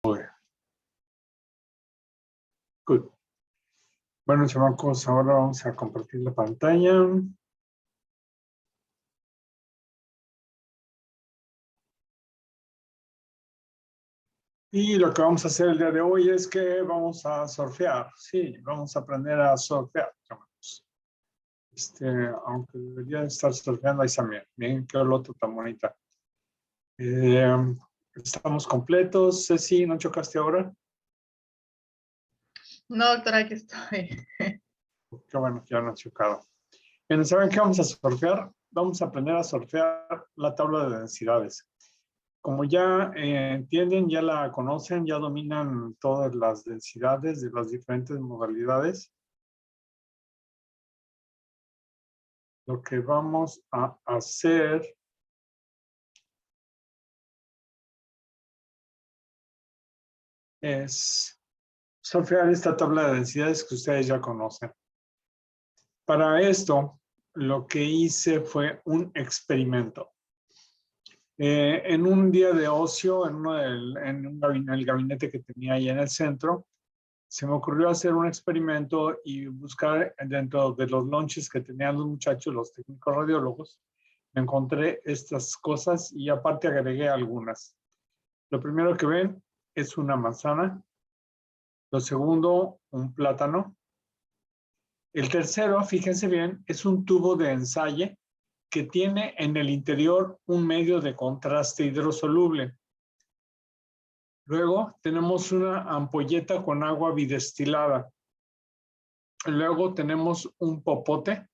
Good. Bueno, chamacos, ahora vamos a compartir la pantalla. Y lo que vamos a hacer el día de hoy es que vamos a surfear. Sí, vamos a aprender a surfear, chamacos. Aunque debería estar surfeando ahí también. Miren qué loto tan bonita. Estamos completos. Ceci, ¿no chocaste ahora? No, doctora, aquí estoy. Qué bueno que ya no has chocado. Bien, ¿saben qué vamos a surfear? Vamos a aprender a surfear la tabla de densidades. Como ya entienden, ya la conocen, ya dominan todas las densidades de las diferentes modalidades. Lo que vamos a hacer es surfear esta tabla de densidades que ustedes ya conocen. Para esto, lo que hice fue un experimento. En un día de ocio, en el gabinete que tenía ahí en el centro, se me ocurrió hacer un experimento y buscar dentro de los lunches que tenían los muchachos, los técnicos radiólogos, encontré estas cosas y aparte agregué algunas. Lo primero que ven es una manzana. Lo segundo, un plátano. El tercero, fíjense bien, es un tubo de ensayo que tiene en el interior un medio de contraste hidrosoluble. Luego tenemos una ampolleta con agua bidestilada. Luego tenemos un popote.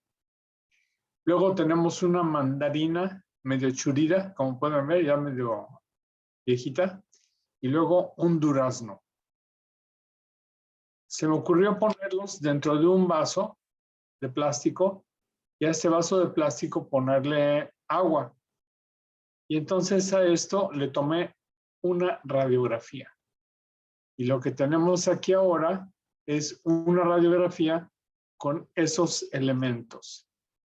Luego tenemos una mandarina medio churida, como pueden ver, ya medio viejita. Y luego un durazno. Se me ocurrió ponerlos dentro de un vaso de plástico y a ese vaso de plástico ponerle agua. Y entonces a esto le tomé una radiografía. Y lo que tenemos aquí ahora es una radiografía con esos elementos.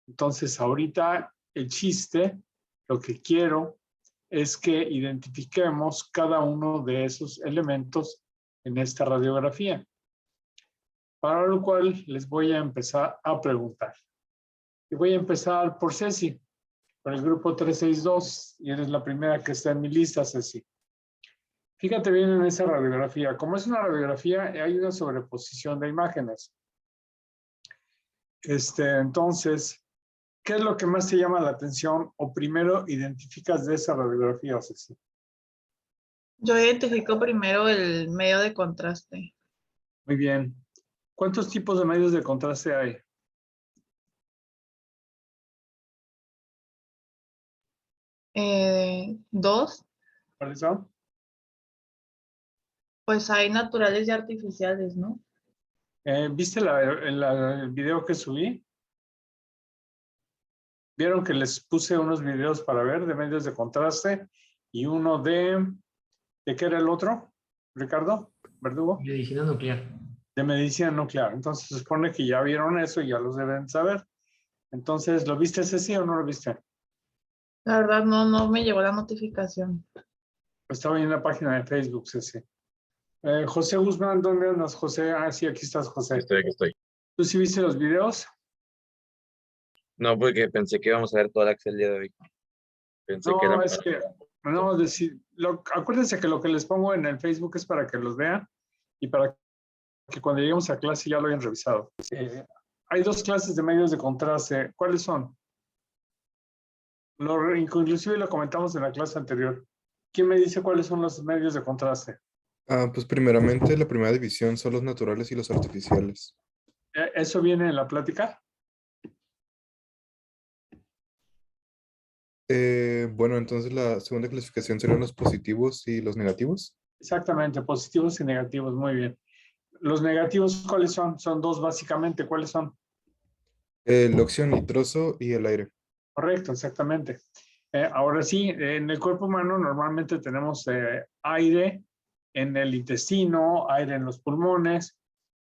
Entonces ahorita el chiste, lo que quiero es que identifiquemos cada uno de esos elementos en esta radiografía. Para lo cual les voy a empezar a preguntar. Y voy a empezar por Ceci, por el grupo 362, y eres la primera que está en mi lista, Ceci. Fíjate bien en esa radiografía. Como es una radiografía, hay una sobreposición de imágenes. Entonces, ¿qué es lo que más te llama la atención o primero identificas de esa radiografía, Ceci? Yo identifico primero el medio de contraste. Muy bien. ¿Cuántos tipos de medios de contraste hay? Dos, ¿Cuáles son? pues hay naturales y artificiales, ¿no? ¿Viste el video que subí? ¿Vieron que les puse unos videos para ver de medios de contraste y uno ¿de qué era el otro, Ricardo Verdugo? Medicina nuclear. De medicina nuclear. Entonces se supone que ya vieron eso y ya los deben saber. Entonces, ¿lo viste ese sí o no lo viste? La verdad no me llegó la notificación. Estaba en la página de Facebook, ese. José Guzmán, ¿dónde andas, José? Ah, sí, aquí estás, José. Aquí estoy. ¿Tú sí viste los videos? No, porque pensé que íbamos a ver toda la Excel el día de hoy. Pensé que No, era... es que, no, acuérdense que lo que les pongo en el Facebook es para que los vean y para que cuando lleguemos a clase ya lo hayan revisado. Hay dos clases de medios de contraste. ¿Cuáles son? Inclusive lo comentamos en la clase anterior. ¿Quién me dice cuáles son los medios de contraste? Pues primeramente la primera división son los naturales y los artificiales. ¿Eso viene en la plática? Bueno, entonces la segunda clasificación serían los positivos y los negativos. Exactamente, positivos y negativos, muy bien. Los negativos, ¿cuáles son? Son dos básicamente, ¿cuáles son? El óxido nitroso y el aire. Correcto, exactamente. Ahora sí, en el cuerpo humano normalmente tenemos aire en el intestino, aire en los pulmones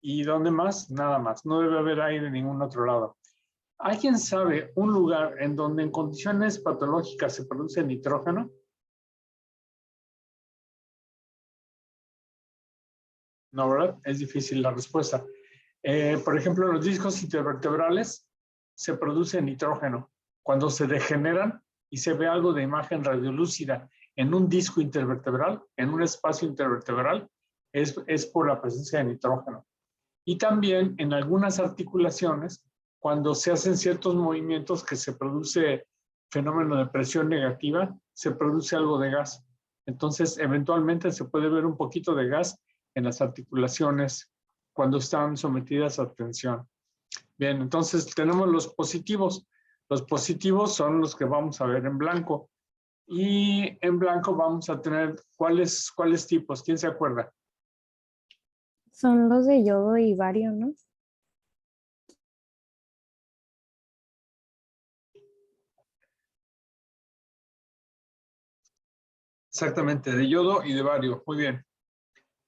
y ¿dónde más? Nada más. No debe haber aire en ningún otro lado. ¿Alguien sabe un lugar en donde en condiciones patológicas se produce nitrógeno? No, ¿verdad? Es difícil la respuesta. Por ejemplo, en los discos intervertebrales se produce nitrógeno. Cuando se degeneran y se ve algo de imagen radiolúcida en un disco intervertebral, en un espacio intervertebral, es por la presencia de nitrógeno. Y también en algunas articulaciones, cuando se hacen ciertos movimientos que se produce fenómeno de presión negativa, se produce algo de gas. Entonces, eventualmente se puede ver un poquito de gas en las articulaciones cuando están sometidas a tensión. Bien, entonces tenemos los positivos. Los positivos son los que vamos a ver en blanco. Y en blanco vamos a tener, ¿cuáles tipos? ¿Quién se acuerda? Son los de yodo y bario, ¿no? Exactamente, de yodo y de bario. Muy bien.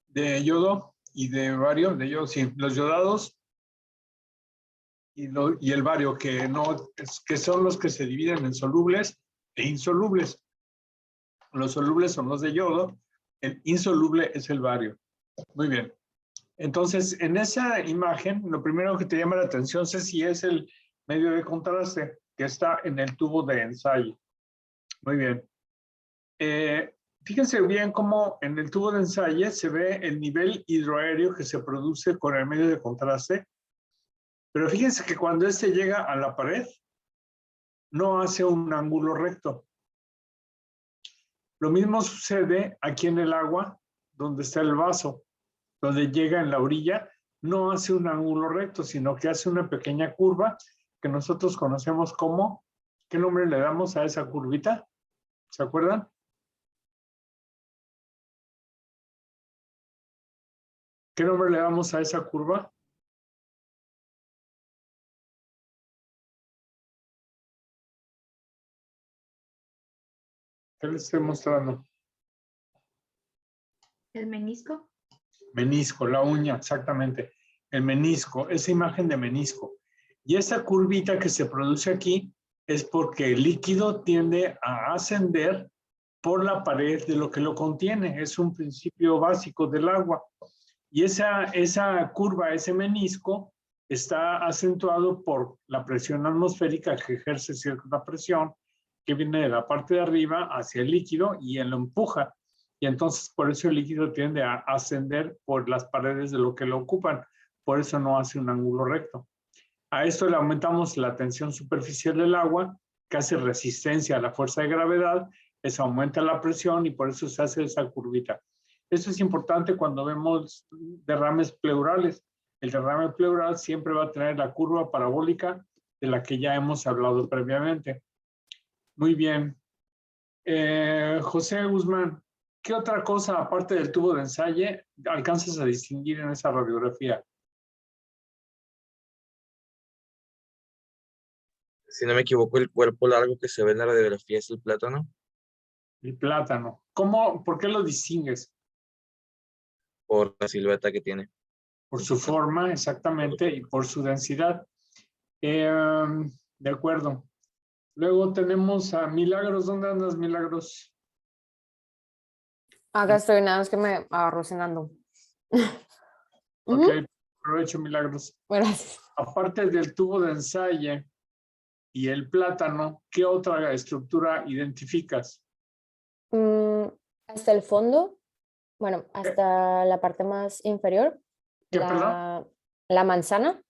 De yodo y de bario, de yodo, sí. Los yodados y el bario, que son los que se dividen en solubles e insolubles. Los solubles son los de yodo, el insoluble es el bario. Muy bien. Entonces, en esa imagen, lo primero que te llama la atención, Ceci, es el medio de contraste que está en el tubo de ensayo. Muy bien. Fíjense bien cómo en el tubo de ensayo se ve el nivel hidroaéreo que se produce con el medio de contraste. Pero fíjense que cuando este llega a la pared, no hace un ángulo recto. Lo mismo sucede aquí en el agua, donde está el vaso, donde llega en la orilla, no hace un ángulo recto, sino que hace una pequeña curva que nosotros conocemos como, ¿qué nombre le damos a esa curvita? ¿Se acuerdan? ¿Qué nombre le damos a esa curva? ¿Qué les estoy mostrando? ¿El menisco? Menisco, la uña, exactamente. El menisco, esa imagen de menisco. Y esa curvita que se produce aquí es porque el líquido tiende a ascender por la pared de lo que lo contiene. Es un principio básico del agua. Y esa curva, ese menisco, está acentuado por la presión atmosférica que ejerce cierta presión que viene de la parte de arriba hacia el líquido y él lo empuja. Y entonces por eso el líquido tiende a ascender por las paredes de lo que lo ocupan. Por eso no hace un ángulo recto. A esto le aumentamos la tensión superficial del agua, que hace resistencia a la fuerza de gravedad, eso aumenta la presión y por eso se hace esa curvita. Esto es importante cuando vemos derrames pleurales. El derrame pleural siempre va a tener la curva parabólica de la que ya hemos hablado previamente. Muy bien. José Guzmán, ¿qué otra cosa aparte del tubo de ensayo alcanzas a distinguir en esa radiografía? Si no me equivoco, el cuerpo largo que se ve en la radiografía es el plátano. El plátano. ¿Por qué lo distingues? Por la silueta que tiene. Por su forma, exactamente, y por su densidad. De acuerdo. Luego tenemos a Milagros. ¿Dónde andas, Milagros? Acá estoy, nada más que me agarró cenando. Ok, aprovecho, Milagros. Gracias. Aparte del tubo de ensayo y el plátano, ¿qué otra estructura identificas? Hasta el fondo, bueno, hasta la parte más inferior, ¿Qué, perdón? la manzana.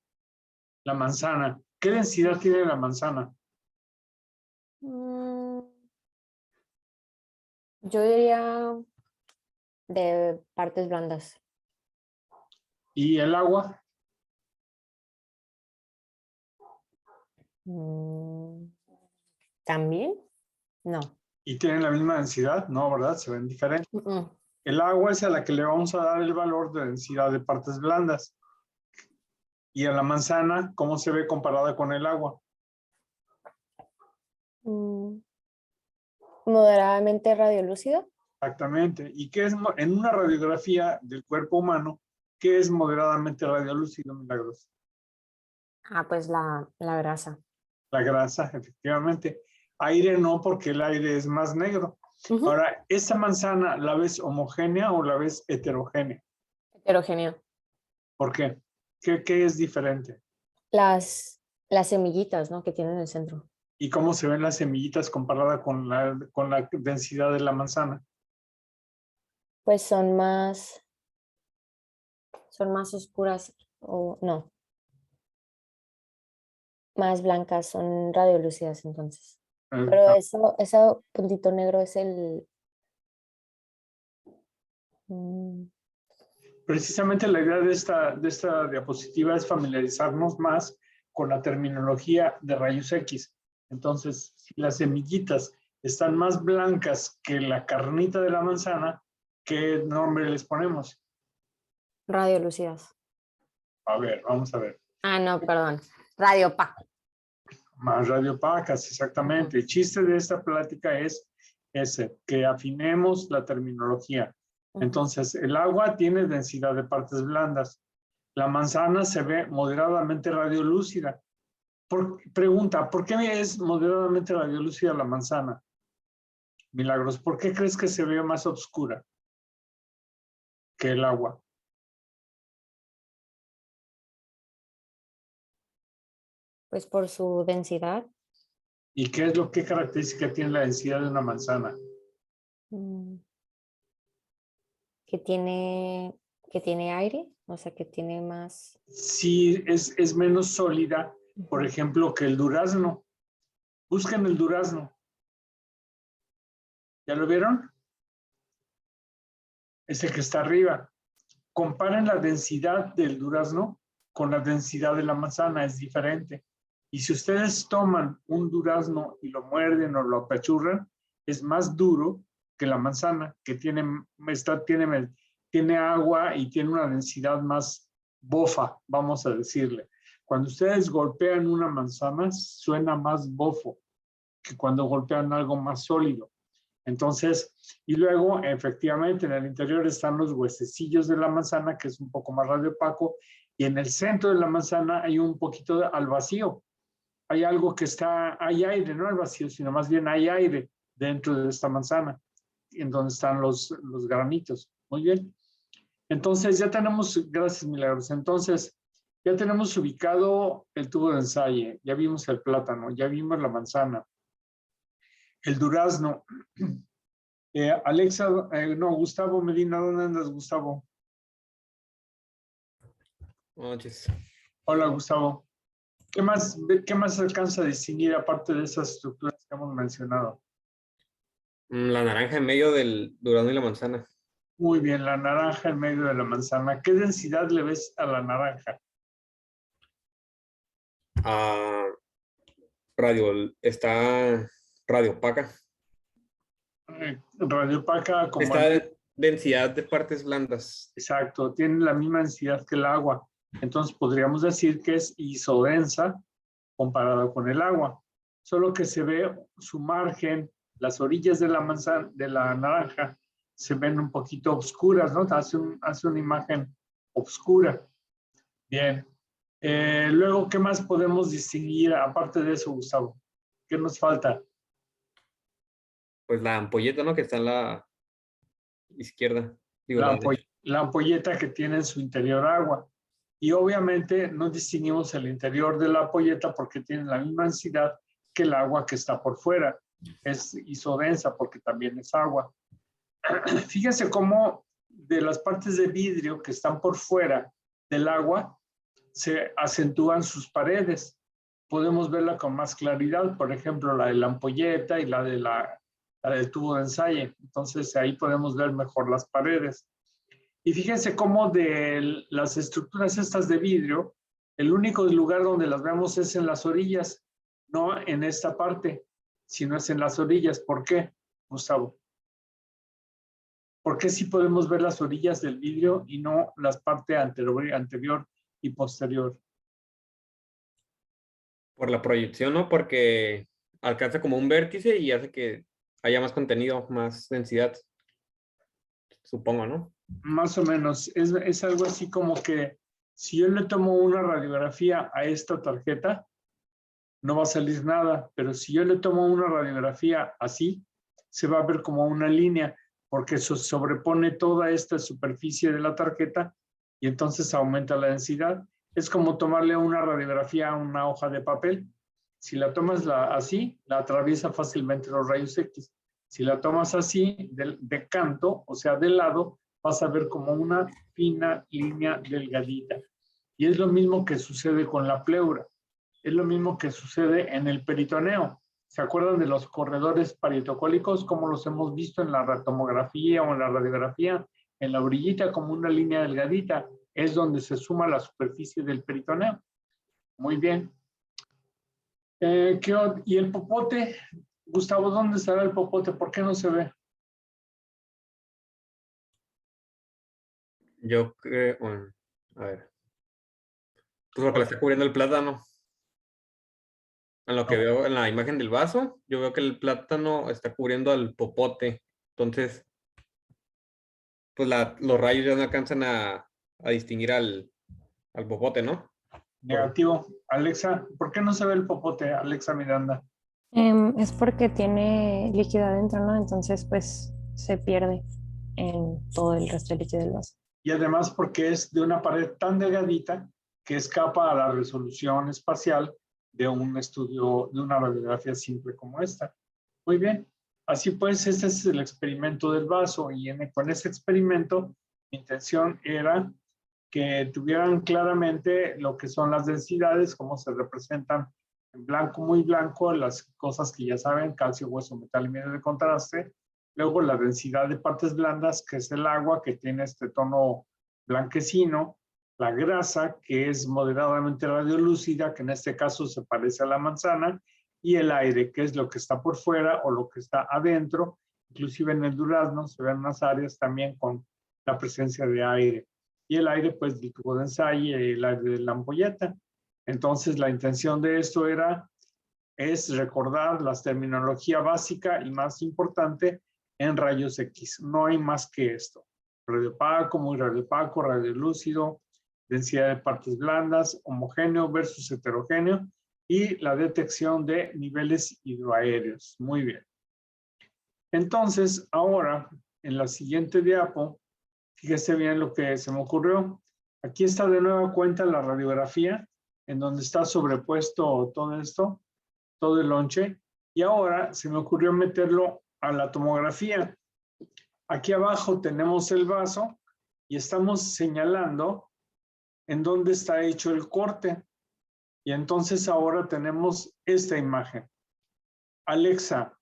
La manzana. ¿Qué densidad tiene la manzana? Yo diría de partes blandas. ¿Y el agua? ¿También? No. ¿Y tienen la misma densidad? No, ¿verdad? Se ven diferentes. El agua es a la que le vamos a dar el valor de densidad de partes blandas. Y a la manzana, ¿cómo se ve comparada con el agua? Moderadamente radiolúcido. Exactamente. ¿Y qué es en una radiografía del cuerpo humano? ¿Qué es moderadamente radiolúcido, Milagros? Pues la grasa. La grasa, efectivamente. Aire no, porque el aire es más negro. Ahora, ¿esta manzana la ves homogénea o la ves heterogénea? Heterogéneo. ¿Por qué? ¿Qué es diferente? Las semillitas, ¿no? Que tienen en el centro. ¿Y cómo se ven las semillitas comparada con la densidad de la manzana? Pues son más oscuras o no, más blancas, son radiolúcidas entonces. Pero ese puntito negro es el... Precisamente la idea de esta diapositiva es familiarizarnos más con la terminología de rayos X. Entonces, si las semillitas están más blancas que la carnita de la manzana, ¿qué nombre les ponemos? radiolúcidas. A ver, vamos a ver. Ah, no, perdón. Radio opaco. Más radiopacas, exactamente. El chiste de esta plática es ese, que afinemos la terminología. Entonces, el agua tiene densidad de partes blandas. La manzana se ve moderadamente radiolúcida. Pregunta, ¿por qué es moderadamente radiolúcida la manzana? Milagros, ¿por qué crees que se ve más oscura que el agua? Pues por su densidad. ¿Y qué característica tiene la densidad de una manzana? Que tiene aire, o sea, que tiene más... Sí, es menos sólida, por ejemplo, que el durazno. Busquen el durazno. ¿Ya lo vieron? Ese que está arriba. Comparen la densidad del durazno con la densidad de la manzana, es diferente. Y si ustedes toman un durazno y lo muerden o lo apachurran, es más duro que la manzana, que tiene agua y tiene una densidad más bofa, vamos a decirle. Cuando ustedes golpean una manzana, suena más bofo que cuando golpean algo más sólido. Entonces, y luego, efectivamente, en el interior están los huesecillos de la manzana, que es un poco más radiopaco, y en el centro de la manzana hay un poquito al vacío. Hay algo que hay aire, no al vacío, sino más bien hay aire dentro de esta manzana, en donde están los granitos. Muy bien. Entonces, ya tenemos, gracias Milagros, entonces, ya tenemos ubicado el tubo de ensayo, ya vimos el plátano, ya vimos la manzana, el durazno. Alexa, Gustavo Medina, ¿dónde andas, Gustavo? Buenas noches. Hola, Gustavo. ¿Qué más alcanza a distinguir aparte de esas estructuras que hemos mencionado? La naranja en medio del durazno y la manzana. Muy bien, la naranja en medio de la manzana. ¿Qué densidad le ves a la naranja? Está radiopaca. Radiopaca como... Está densidad de partes blandas. Exacto, tiene la misma densidad que el agua. Entonces podríamos decir que es isodensa comparada con el agua. Solo que se ve su margen, las orillas de la manzana, de la naranja, se ven un poquito oscuras, ¿no? Hace una imagen oscura. Bien. Luego, ¿qué más podemos distinguir aparte de eso, Gustavo? ¿Qué nos falta? Pues la ampolleta, ¿no? Que está en la izquierda. Digo, La ampolleta que tiene en su interior agua. Y obviamente no distinguimos el interior de la ampolleta porque tiene la misma densidad que el agua que está por fuera. Es isodensa porque también es agua. Fíjense cómo de las partes de vidrio que están por fuera del agua se acentúan sus paredes. Podemos verla con más claridad, por ejemplo, la de la ampolleta y la del tubo de ensayo. Entonces ahí podemos ver mejor las paredes. Y fíjense cómo de las estructuras estas de vidrio, el único lugar donde las vemos es en las orillas, no en esta parte, sino es en las orillas. ¿Por qué, Gustavo? ¿Por qué sí podemos ver las orillas del vidrio y no las partes anterior y posterior? Por la proyección, ¿no? Porque alcanza como un vértice y hace que haya más contenido, más densidad. Supongo, ¿no? Más o menos. Es algo así como que si yo le tomo una radiografía a esta tarjeta, no va a salir nada, pero si yo le tomo una radiografía así, se va a ver como una línea, porque eso sobrepone toda esta superficie de la tarjeta y entonces aumenta la densidad. Es como tomarle una radiografía a una hoja de papel. Si la tomas así, la atraviesa fácilmente los rayos X. Si la tomas así, de canto, o sea, de lado, vas a ver como una fina línea delgadita. Y es lo mismo que sucede con la pleura. Es lo mismo que sucede en el peritoneo. ¿Se acuerdan de los corredores parietocólicos? Como los hemos visto en la tomografía o en la radiografía, en la orillita como una línea delgadita. Es donde se suma la superficie del peritoneo. Muy bien. ¿Y el popote? Gustavo, ¿dónde estará el popote? ¿Por qué no se ve? Yo creo, bueno, a ver. Pues porque la está cubriendo el plátano. En lo que veo en la imagen del vaso, yo veo que el plátano está cubriendo al popote. Entonces, pues los rayos ya no alcanzan a distinguir al popote, ¿no? Negativo. Alexa, ¿por qué no se ve el popote, Alexa Miranda? Es porque tiene líquido adentro, ¿no? Entonces, pues, se pierde en todo el resto del líquido del vaso. Y además porque es de una pared tan delgadita que escapa a la resolución espacial de un estudio, de una radiografía simple como esta. Muy bien. Así pues, este es el experimento del vaso y con ese experimento mi intención era que tuvieran claramente lo que son las densidades, cómo se representan en blanco, muy blanco, las cosas que ya saben, calcio, hueso, metal y medio de contraste. Luego la densidad de partes blandas, que es el agua, que tiene este tono blanquecino. La grasa, que es moderadamente radiolúcida, que en este caso se parece a la manzana. Y el aire, que es lo que está por fuera o lo que está adentro. Inclusive en el durazno se ven unas áreas también con la presencia de aire. Y el aire, pues, del tubo de ensayo y el aire de la ampolleta. Entonces, la intención de esto es recordar la terminología básica y más importante en rayos X. No hay más que esto. Radiopaco, muy radiopaco, radiolúcido, densidad de partes blandas, homogéneo versus heterogéneo y la detección de niveles hidroaéreos. Muy bien. Entonces, ahora, en la siguiente diapo, fíjese bien lo que se me ocurrió. Aquí está de nueva cuenta la radiografía, en donde está sobrepuesto todo esto, todo el lonche, y ahora se me ocurrió meterlo a la tomografía. Aquí abajo tenemos el vaso y estamos señalando en dónde está hecho el corte. Y entonces ahora tenemos esta imagen. Alexa,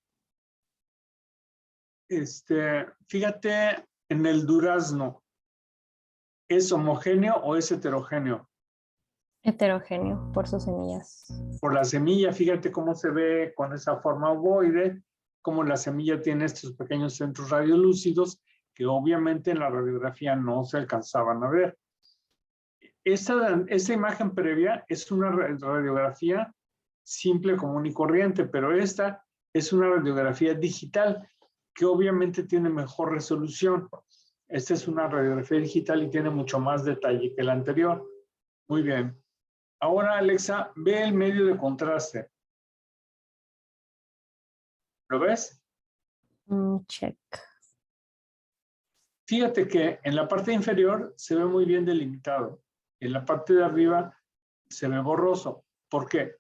fíjate en el durazno. ¿Es homogéneo o es heterogéneo? Heterogéneo por sus semillas. Por la semilla, fíjate cómo se ve con esa forma ovoide, cómo la semilla tiene estos pequeños centros radiolúcidos que obviamente en la radiografía no se alcanzaban a ver. Esta imagen previa es una radiografía simple, común y corriente, pero esta es una radiografía digital que obviamente tiene mejor resolución. Esta es una radiografía digital y tiene mucho más detalle que la anterior. Muy bien. Ahora, Alexa, ve el medio de contraste. ¿Lo ves? Check. Fíjate que en la parte inferior se ve muy bien delimitado. En la parte de arriba se ve borroso. ¿Por qué?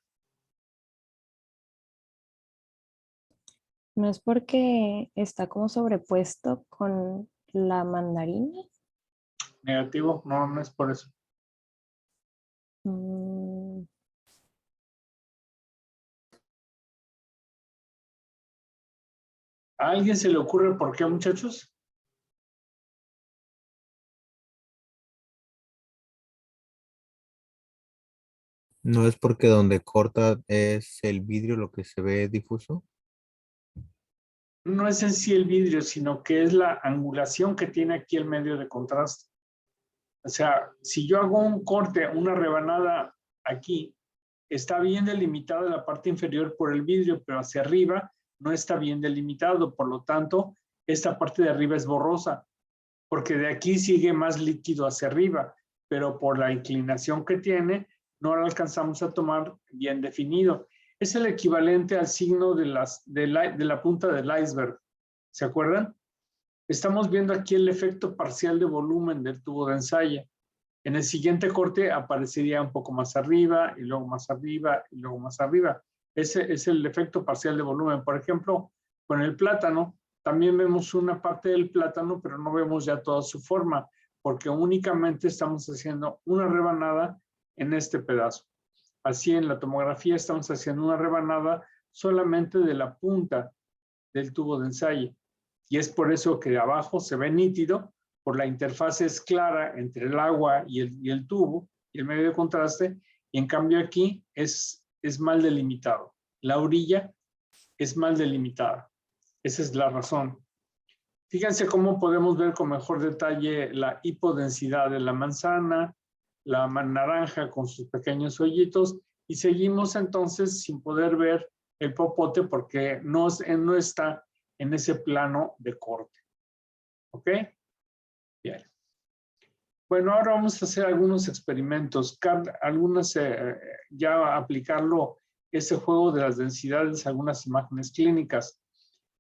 ¿No es porque está como sobrepuesto con la mandarina? Negativo, no, no es por eso. ¿A alguien se le ocurre por qué, muchachos? ¿No es porque donde corta es el vidrio lo que se ve difuso? No es en sí el vidrio, sino que es la angulación que tiene aquí el medio de contraste. O sea, si yo hago un corte, una rebanada aquí, está bien delimitada la parte inferior por el vidrio, pero hacia arriba no está bien delimitado. Por lo tanto, esta parte de arriba es borrosa, porque de aquí sigue más líquido hacia arriba, pero por la inclinación que tiene, no lo alcanzamos a tomar bien definido. Es el equivalente al signo de la punta del iceberg. ¿Se acuerdan? Estamos viendo aquí el efecto parcial de volumen del tubo de ensayo. En el siguiente corte aparecería un poco más arriba, y luego más arriba, y luego más arriba. Ese es el efecto parcial de volumen. Por ejemplo, con el plátano, también vemos una parte del plátano, pero no vemos ya toda su forma, porque únicamente estamos haciendo una rebanada en este pedazo. Así en la tomografía estamos haciendo una rebanada solamente de la punta del tubo de ensayo. Y es por eso que de abajo se ve nítido, por la interfaz es clara entre el agua y el tubo y el medio de contraste, y en cambio aquí es mal delimitado. La orilla es mal delimitada. Esa es la razón. Fíjense cómo podemos ver con mejor detalle la hipodensidad de la manzana, la naranja con sus pequeños hoyitos, y seguimos entonces sin poder ver el popote porque no está en ese plano de corte. ¿Ok? Bien. Bueno, ahora vamos a hacer algunos experimentos, ya aplicarlo, ese juego de las densidades, algunas imágenes clínicas.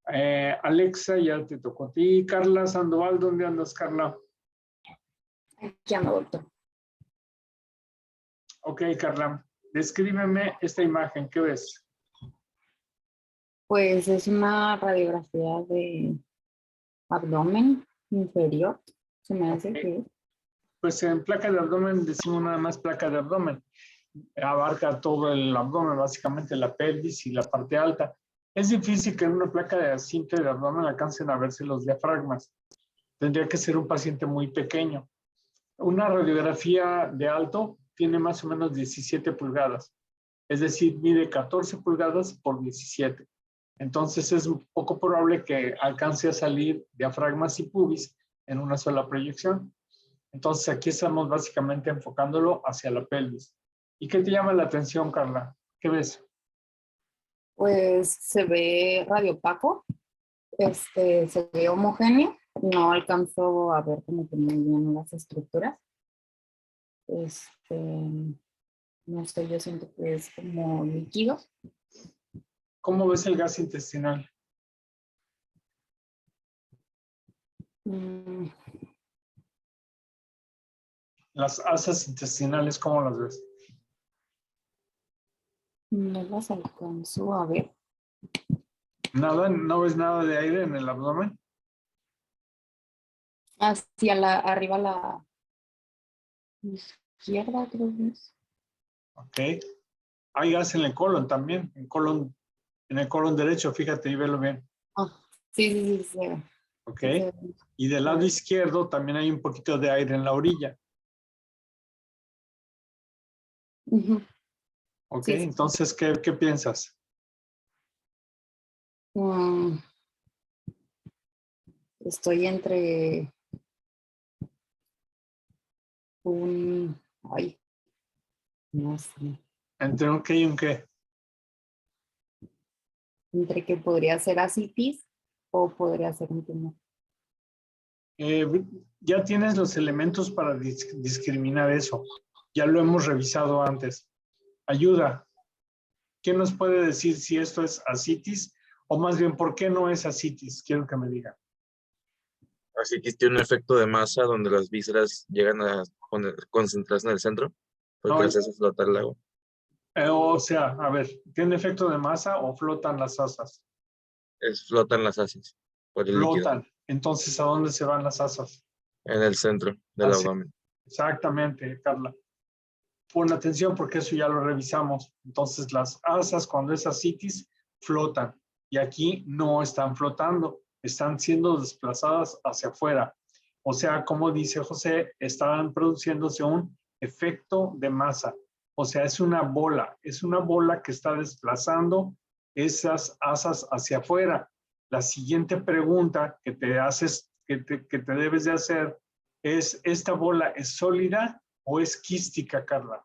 Alexa, ya te tocó a ti. Carla Sandoval, ¿dónde andas, Carla? Aquí ando, doctor. Ok, Carla, descríbeme esta imagen, ¿qué ves? Pues es una radiografía de abdomen inferior. Se me hace que... Pues en placa de abdomen decimos nada más placa de abdomen. Abarca todo el abdomen, básicamente la pelvis y la parte alta. Es difícil que en una placa de simple de abdomen alcancen a verse los diafragmas. Tendría que ser un paciente muy pequeño. Una radiografía de alto tiene más o menos 17 pulgadas. Es decir, mide 14 pulgadas por 17. Entonces es poco probable que alcance a salir diafragmas y pubis en una sola proyección. Entonces aquí estamos básicamente enfocándolo hacia la pelvis. ¿Y qué te llama la atención, Carla? ¿Qué ves? Pues se ve radiopaco, se ve homogéneo. No alcanzo a ver como que muy bien las estructuras. No sé, yo siento que es como líquido. ¿Cómo ves el gas intestinal? Las asas intestinales, ¿cómo las ves? No las alcanzo a ver. ¿Nada? ¿No ves nada de aire en el abdomen? Hacia arriba la izquierda, creo que es. Ok. Hay gas en el colon también, en el colon derecho, fíjate y velo bien. Sí. Ok. Sí. Y del lado izquierdo también hay un poquito de aire en la orilla. Ok, Sí. entonces, ¿qué piensas? Estoy entre no sé, ¿Entre un qué y un qué? entre que podría ser asitis o podría ser un tumor. Ya tienes los elementos para discriminar eso. Ya lo hemos revisado antes. Ayuda. ¿Quién nos puede decir si esto es asitis? O más bien, ¿por qué no es asitis? Quiero que me digan. Así que tiene un efecto de masa donde las vísceras llegan a concentrarse en el centro, porque No, las hace flotar el agua. o sea, a ver, ¿tiene efecto de masa o flotan las asas? Flotan las asas por el líquido Flotan. Entonces, ¿a dónde se van las asas? en el centro del Así. abdomen. Exactamente, Carla. Pon atención porque eso ya lo revisamos. Entonces, las asas, cuando es asitis, flotan. Y aquí no están flotando, están siendo desplazadas hacia afuera. O sea, como dice José, están produciéndose un efecto de masa. O sea, es una bola que está desplazando esas asas hacia afuera. La siguiente pregunta que te haces, que te debes de hacer es, ¿esta bola es sólida o es quística, Carla?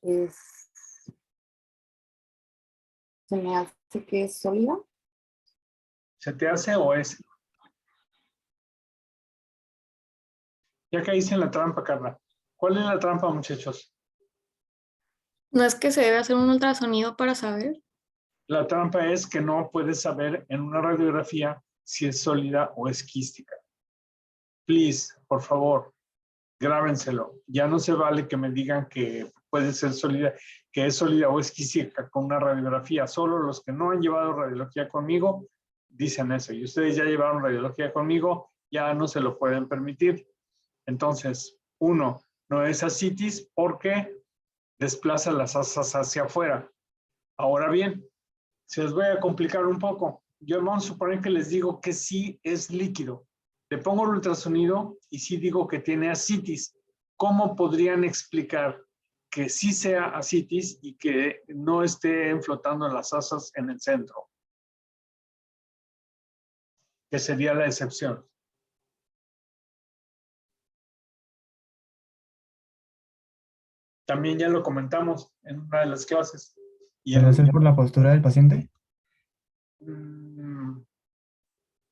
Se me hace que es sólida. ¿Se te hace o es? Ya caíste en la trampa, Carla. ¿Cuál es la trampa, muchachos? ¿No es que se debe hacer un ultrasonido para saber? La trampa es que no puedes saber en una radiografía si es sólida o es quística. Please, por favor, grábenselo. Ya no se vale que me digan que puede ser sólida, que es sólida o es quística con una radiografía. Solo los que no han llevado radiología conmigo dicen eso. Y ustedes ya llevaron radiología conmigo, ya no se lo pueden permitir. Entonces, 1, no es ascitis porque desplaza las asas hacia afuera. Ahora bien, se les voy a complicar un poco. Yo vamos a suponer que les digo que sí es líquido. Le pongo el ultrasonido y sí digo que tiene ascitis. ¿Cómo podrían explicar que sí sea ascitis y que no estén flotando las asas en el centro? Que sería la excepción. También ya lo comentamos en una de las clases. ¿Puede ser por la postura del paciente?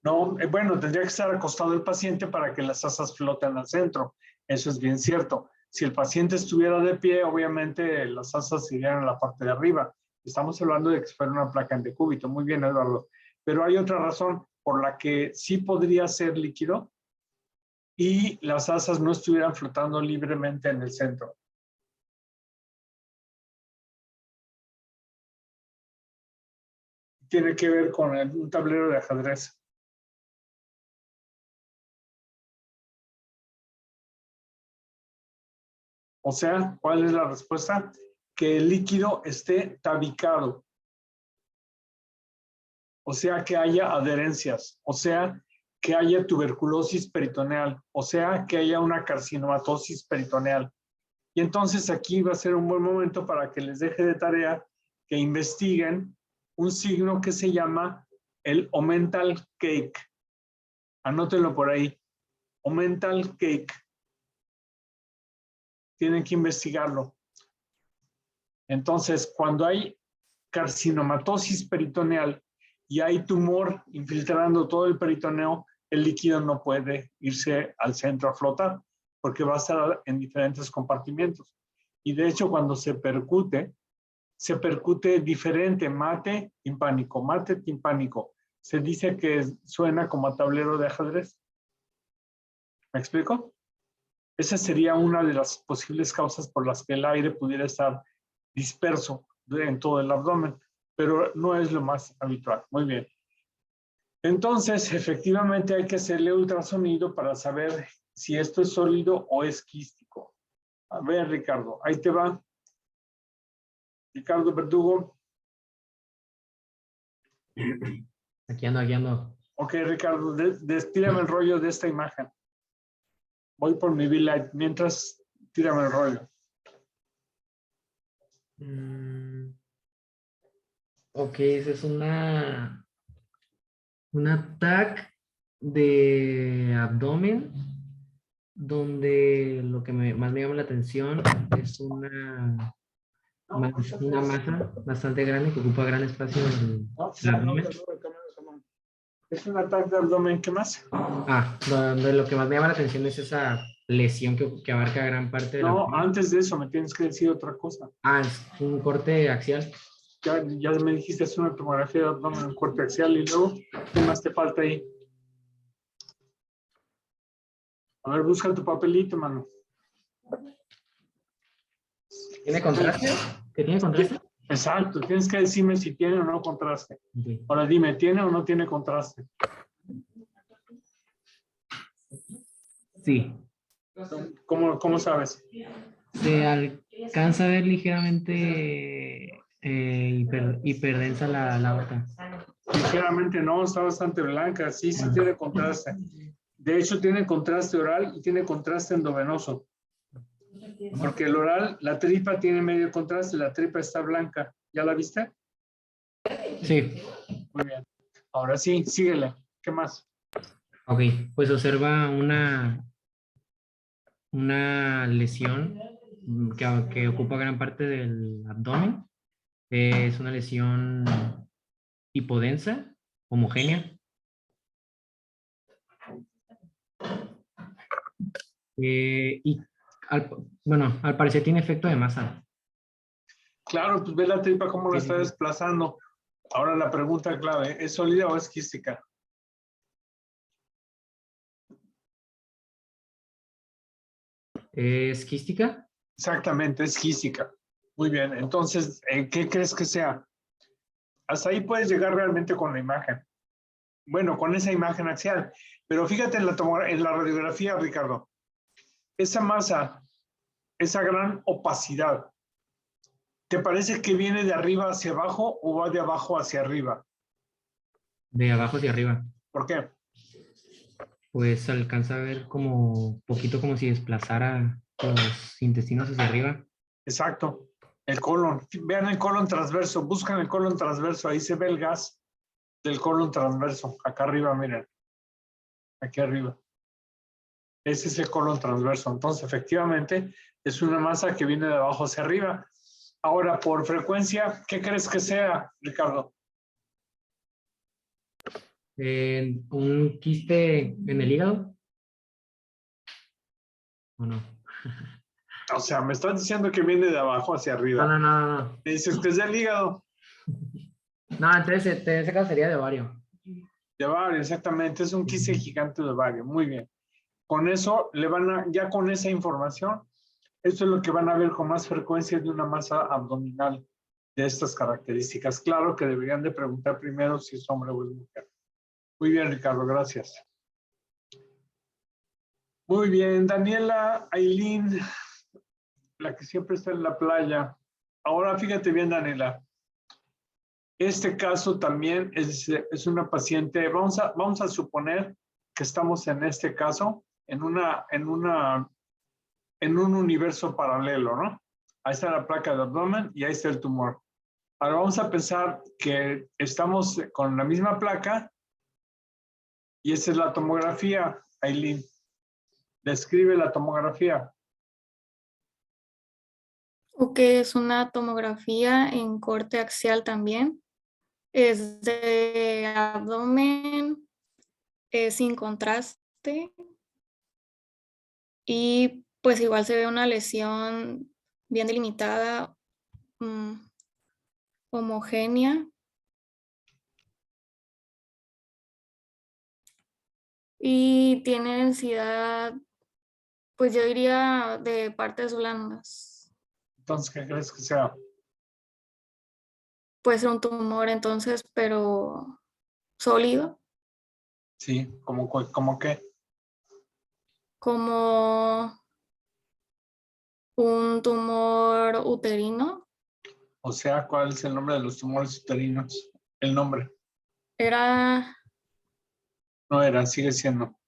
No, bueno, tendría que estar acostado el paciente para que las asas floten al centro. Eso es bien cierto. Si el paciente estuviera de pie, obviamente las asas irían a la parte de arriba. Estamos hablando de que fuera una placa en decúbito. Muy bien, Eduardo. Pero hay otra razón por la que sí podría ser líquido y las asas no estuvieran flotando libremente en el centro. Tiene que ver con un tablero de ajedrez. O sea, ¿cuál es la respuesta? Que el líquido esté tabicado. O sea, que haya adherencias. O sea, que haya tuberculosis peritoneal. O sea, que haya una carcinomatosis peritoneal. Y entonces aquí va a ser un buen momento para que les deje de tarea que investiguen un signo que se llama el omental cake. Anótenlo por ahí. Omental cake. Tienen que investigarlo. Entonces, cuando hay carcinomatosis peritoneal y hay tumor infiltrando todo el peritoneo, el líquido no puede irse al centro a flotar porque va a estar en diferentes compartimentos. Y de hecho, cuando se percute diferente, mate, timpánico, mate, timpánico. Se dice que suena como a tablero de ajedrez. ¿Me explico? Esa sería una de las posibles causas por las que el aire pudiera estar disperso en todo el abdomen, pero no es lo más habitual. Muy bien. Entonces, efectivamente hay que hacerle ultrasonido para saber si esto es sólido o es quístico. A ver, Ricardo, ahí te va. Ricardo Verdugo. Aquí ando. Ok, Ricardo, tírame el rollo de esta imagen. Voy por mi V-Light. Mientras, tírame el rollo. Ok, esa es una TAC de abdomen, donde lo que más me llama la atención es una masa bastante grande que ocupa gran espacio en el abdomen. Es un ataque de abdomen, ¿qué más? Donde lo que más me llama la atención es esa lesión que abarca gran parte del abdomen. No, antes de eso me tienes que decir otra cosa. Es un corte axial. Ya me dijiste, es una tomografía de abdomen, un corte axial, y luego, ¿qué más te falta ahí? A ver, busca tu papelito, mano. ¿Tiene contraste? ¿Qué tiene contraste? Exacto, tienes que decirme si tiene o no contraste. Okay. Ahora dime, ¿tiene o no tiene contraste? Sí. ¿Cómo sabes? Se alcanza a ver ligeramente hiperdensa la aorta. Ligeramente no, está bastante blanca, sí tiene contraste. De hecho, tiene contraste oral y tiene contraste endovenoso. Porque el oral, la tripa tiene medio contraste, la tripa está blanca. ¿Ya la viste? Sí. Muy bien. Ahora sí, síguele. ¿Qué más? Ok, pues observa una lesión que ocupa gran parte del abdomen. Es una lesión hipodensa, homogénea. Y al parecer tiene efecto de masa. Claro, pues ve la tripa cómo la está desplazando. Ahora la pregunta clave, ¿es sólida o es quística? ¿Es quística? Exactamente, es quística. Muy bien, entonces, ¿qué crees que sea? Hasta ahí puedes llegar realmente con la imagen. Bueno, con esa imagen axial. Pero fíjate en la radiografía, Ricardo. Esa masa, esa gran opacidad, ¿te parece que viene de arriba hacia abajo o va de abajo hacia arriba? De abajo hacia arriba. ¿Por qué? Pues se alcanza a ver como poquito como si desplazara los intestinos hacia arriba. Exacto. El colon. Vean el colon transverso. Buscan el colon transverso. Ahí se ve el gas del colon transverso. Acá arriba, miren. Aquí arriba. Ese es el colon transverso. Entonces, efectivamente, es una masa que viene de abajo hacia arriba. Ahora, por frecuencia, ¿qué crees que sea, Ricardo? ¿Un quiste en el hígado? ¿O no? O sea, me estás diciendo que viene de abajo hacia arriba. No. Me dices que es del hígado. No, entonces en ese caso sería de ovario. De ovario, exactamente. Es un quiste gigante de ovario. Muy bien. Con eso, ya con esa información, esto es lo que van a ver con más frecuencia de una masa abdominal de estas características. Claro que deberían de preguntar primero si es hombre o es mujer. Muy bien, Ricardo, gracias. Muy bien, Daniela Ailín, la que siempre está en la playa. Ahora fíjate bien, Daniela. Este caso también es una paciente, vamos a suponer que estamos en este caso en un universo paralelo, ¿no? Ahí está la placa de abdomen y ahí está el tumor. Ahora vamos a pensar que estamos con la misma placa y esa es la tomografía, Ailín. Describe la tomografía. Ok, es una tomografía en corte axial también. Es de abdomen, sin contraste. Y pues igual se ve una lesión bien delimitada, homogénea. Y tiene densidad, pues yo diría de partes blandas. Entonces, ¿qué crees que sea? Puede ser un tumor entonces, pero sólido. Sí, ¿como qué? Como un tumor uterino. O sea, ¿cuál es el nombre de los tumores uterinos? El nombre. No era, sigue siendo.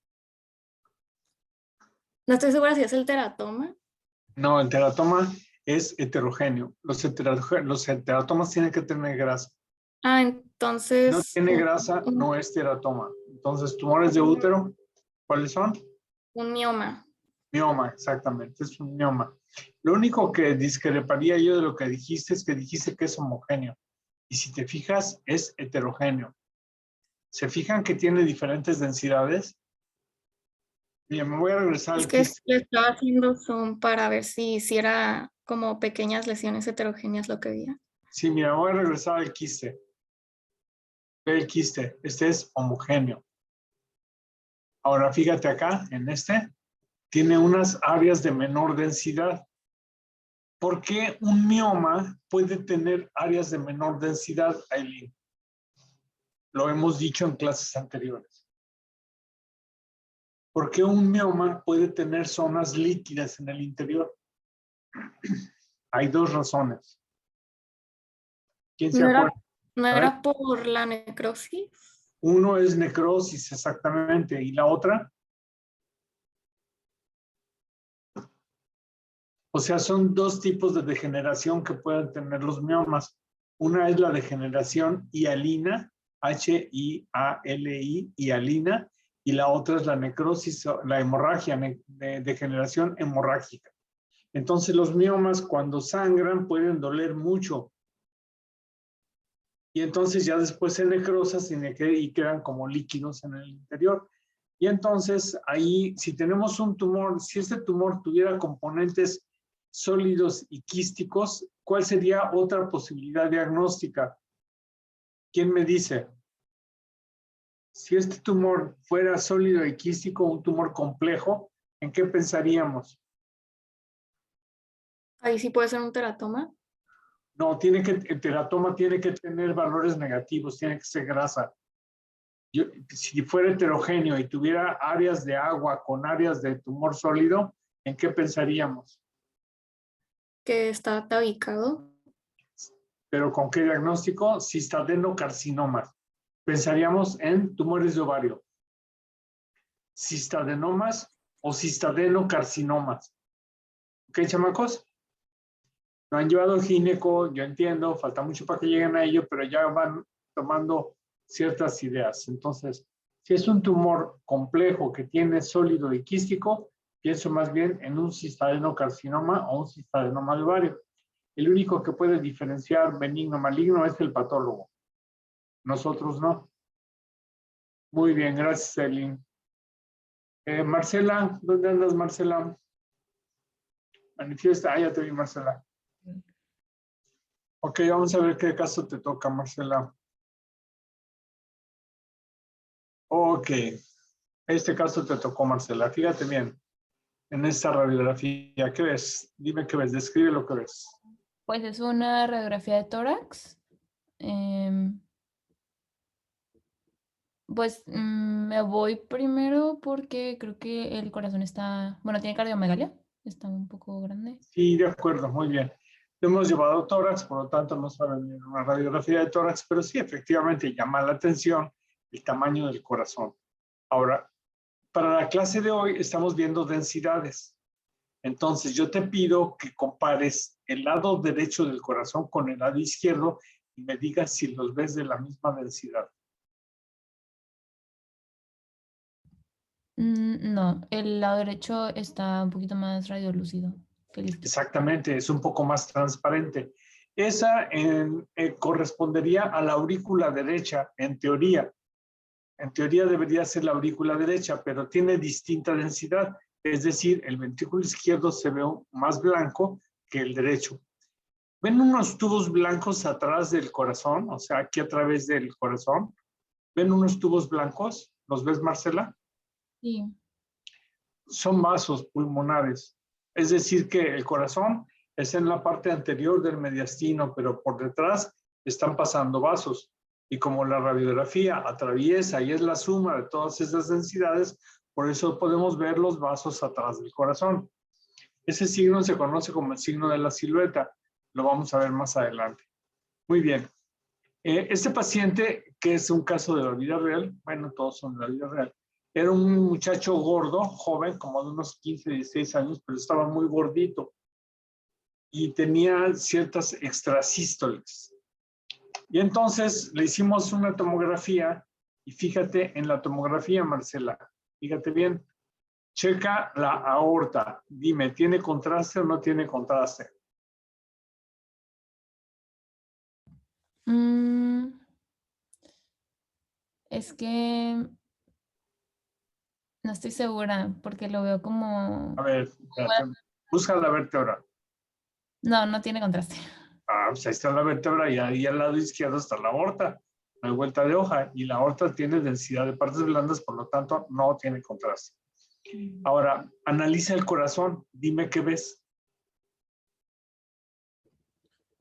No estoy segura si es el teratoma. No, el teratoma es heterogéneo. Los teratomas tienen que tener grasa. Ah, entonces... No tiene grasa, no es teratoma. Entonces, tumores de útero, ¿cuáles son? Un mioma. Mioma, exactamente, es un mioma. Lo único que discreparía yo de lo que dijiste es que dijiste que es homogéneo. Y si te fijas, es heterogéneo. ¿Se fijan que tiene diferentes densidades? Bien, me voy a regresar Es que le estaba haciendo zoom para ver si era como pequeñas lesiones heterogéneas lo que veía. Sí, mira, voy a regresar al quiste. Ve el quiste, este es homogéneo. Ahora fíjate acá, en este, tiene unas áreas de menor densidad. ¿Por qué un mioma puede tener áreas de menor densidad, Ailín? Lo hemos dicho en clases anteriores. ¿Por qué un mioma puede tener zonas líquidas en el interior? Hay dos razones. ¿Quién se acuerda? ¿No era por la necrosis? Uno es necrosis, exactamente. ¿Y la otra? O sea, son dos tipos de degeneración que pueden tener los miomas. Una es la degeneración hialina, H-I-A-L-I, hialina, y la otra es la necrosis, la hemorragia, degeneración hemorrágica. Entonces, los miomas cuando sangran pueden doler mucho. Y entonces ya después se necrosan y quedan como líquidos en el interior. Y entonces ahí, si tenemos un tumor, si este tumor tuviera componentes sólidos y quísticos, ¿cuál sería otra posibilidad diagnóstica? ¿Quién me dice? Si este tumor fuera sólido y quístico, un tumor complejo, ¿en qué pensaríamos? Ahí sí puede ser un teratoma. No, el teratoma tiene que tener valores negativos, tiene que ser grasa. Si fuera heterogéneo y tuviera áreas de agua con áreas de tumor sólido, ¿en qué pensaríamos? Que está tabicado. ¿Pero con qué diagnóstico? Cistadenocarcinomas. Pensaríamos en tumores de ovario. Cistadenomas o cistadenocarcinomas. ¿Ok, chamacos? No han llevado el gineco, yo entiendo, falta mucho para que lleguen a ello, pero ya van tomando ciertas ideas. Entonces, si es un tumor complejo que tiene sólido y quístico, pienso más bien en un cistadenocarcinoma o un cistadenoma de ovario. El único que puede diferenciar benigno maligno es el patólogo. Nosotros no. Muy bien, gracias, Eileen. Marcela, ¿dónde andas, Marcela? Manifiesta, ya te vi, Marcela. Ok, vamos a ver qué caso te toca, Marcela. Ok, este caso te tocó, Marcela. Fíjate bien, en esta radiografía, ¿qué ves? Dime qué ves, describe lo que ves. Pues es una radiografía de tórax. Pues me voy primero porque creo que el corazón está, bueno, tiene cardiomegalia, está un poco grande. Sí, de acuerdo, muy bien. Hemos llevado tórax, por lo tanto no saben una radiografía de tórax, pero sí, efectivamente llama la atención el tamaño del corazón. Ahora, para la clase de hoy estamos viendo densidades. Entonces yo te pido que compares el lado derecho del corazón con el lado izquierdo y me digas si los ves de la misma densidad. No, el lado derecho está un poquito más radiolúcido que el izquierdo. Exactamente, es un poco más transparente. Esa correspondería a la aurícula derecha, en teoría. En teoría debería ser la aurícula derecha, pero tiene distinta densidad. Es decir, el ventrículo izquierdo se ve más blanco que el derecho. ¿Ven unos tubos blancos atrás del corazón? O sea, aquí a través del corazón. ¿Ven unos tubos blancos? ¿Los ves, Marcela? Sí. Son vasos pulmonares. Es decir, que el corazón es en la parte anterior del mediastino, pero por detrás están pasando vasos. Y como la radiografía atraviesa y es la suma de todas esas densidades, por eso podemos ver los vasos atrás del corazón. Ese signo se conoce como el signo de la silueta. Lo vamos a ver más adelante. Muy bien. Este paciente, que es un caso de la vida real, bueno, todos son de la vida real, era un muchacho gordo, joven, como de unos 15, 16 años, pero estaba muy gordito y tenía ciertas extrasístoles. Y entonces le hicimos una tomografía y fíjate en la tomografía, Marcela, fíjate bien, checa la aorta. Dime, ¿tiene contraste o no tiene contraste? Es que no estoy segura porque lo veo como... A ver, busca la vértebra. No, no tiene contraste. Ah, pues ahí está la vértebra y ahí al lado izquierdo está la aorta. No hay vuelta de hoja y la aorta tiene densidad de partes blandas, por lo tanto no tiene contraste. Ahora, analiza el corazón. Dime qué ves.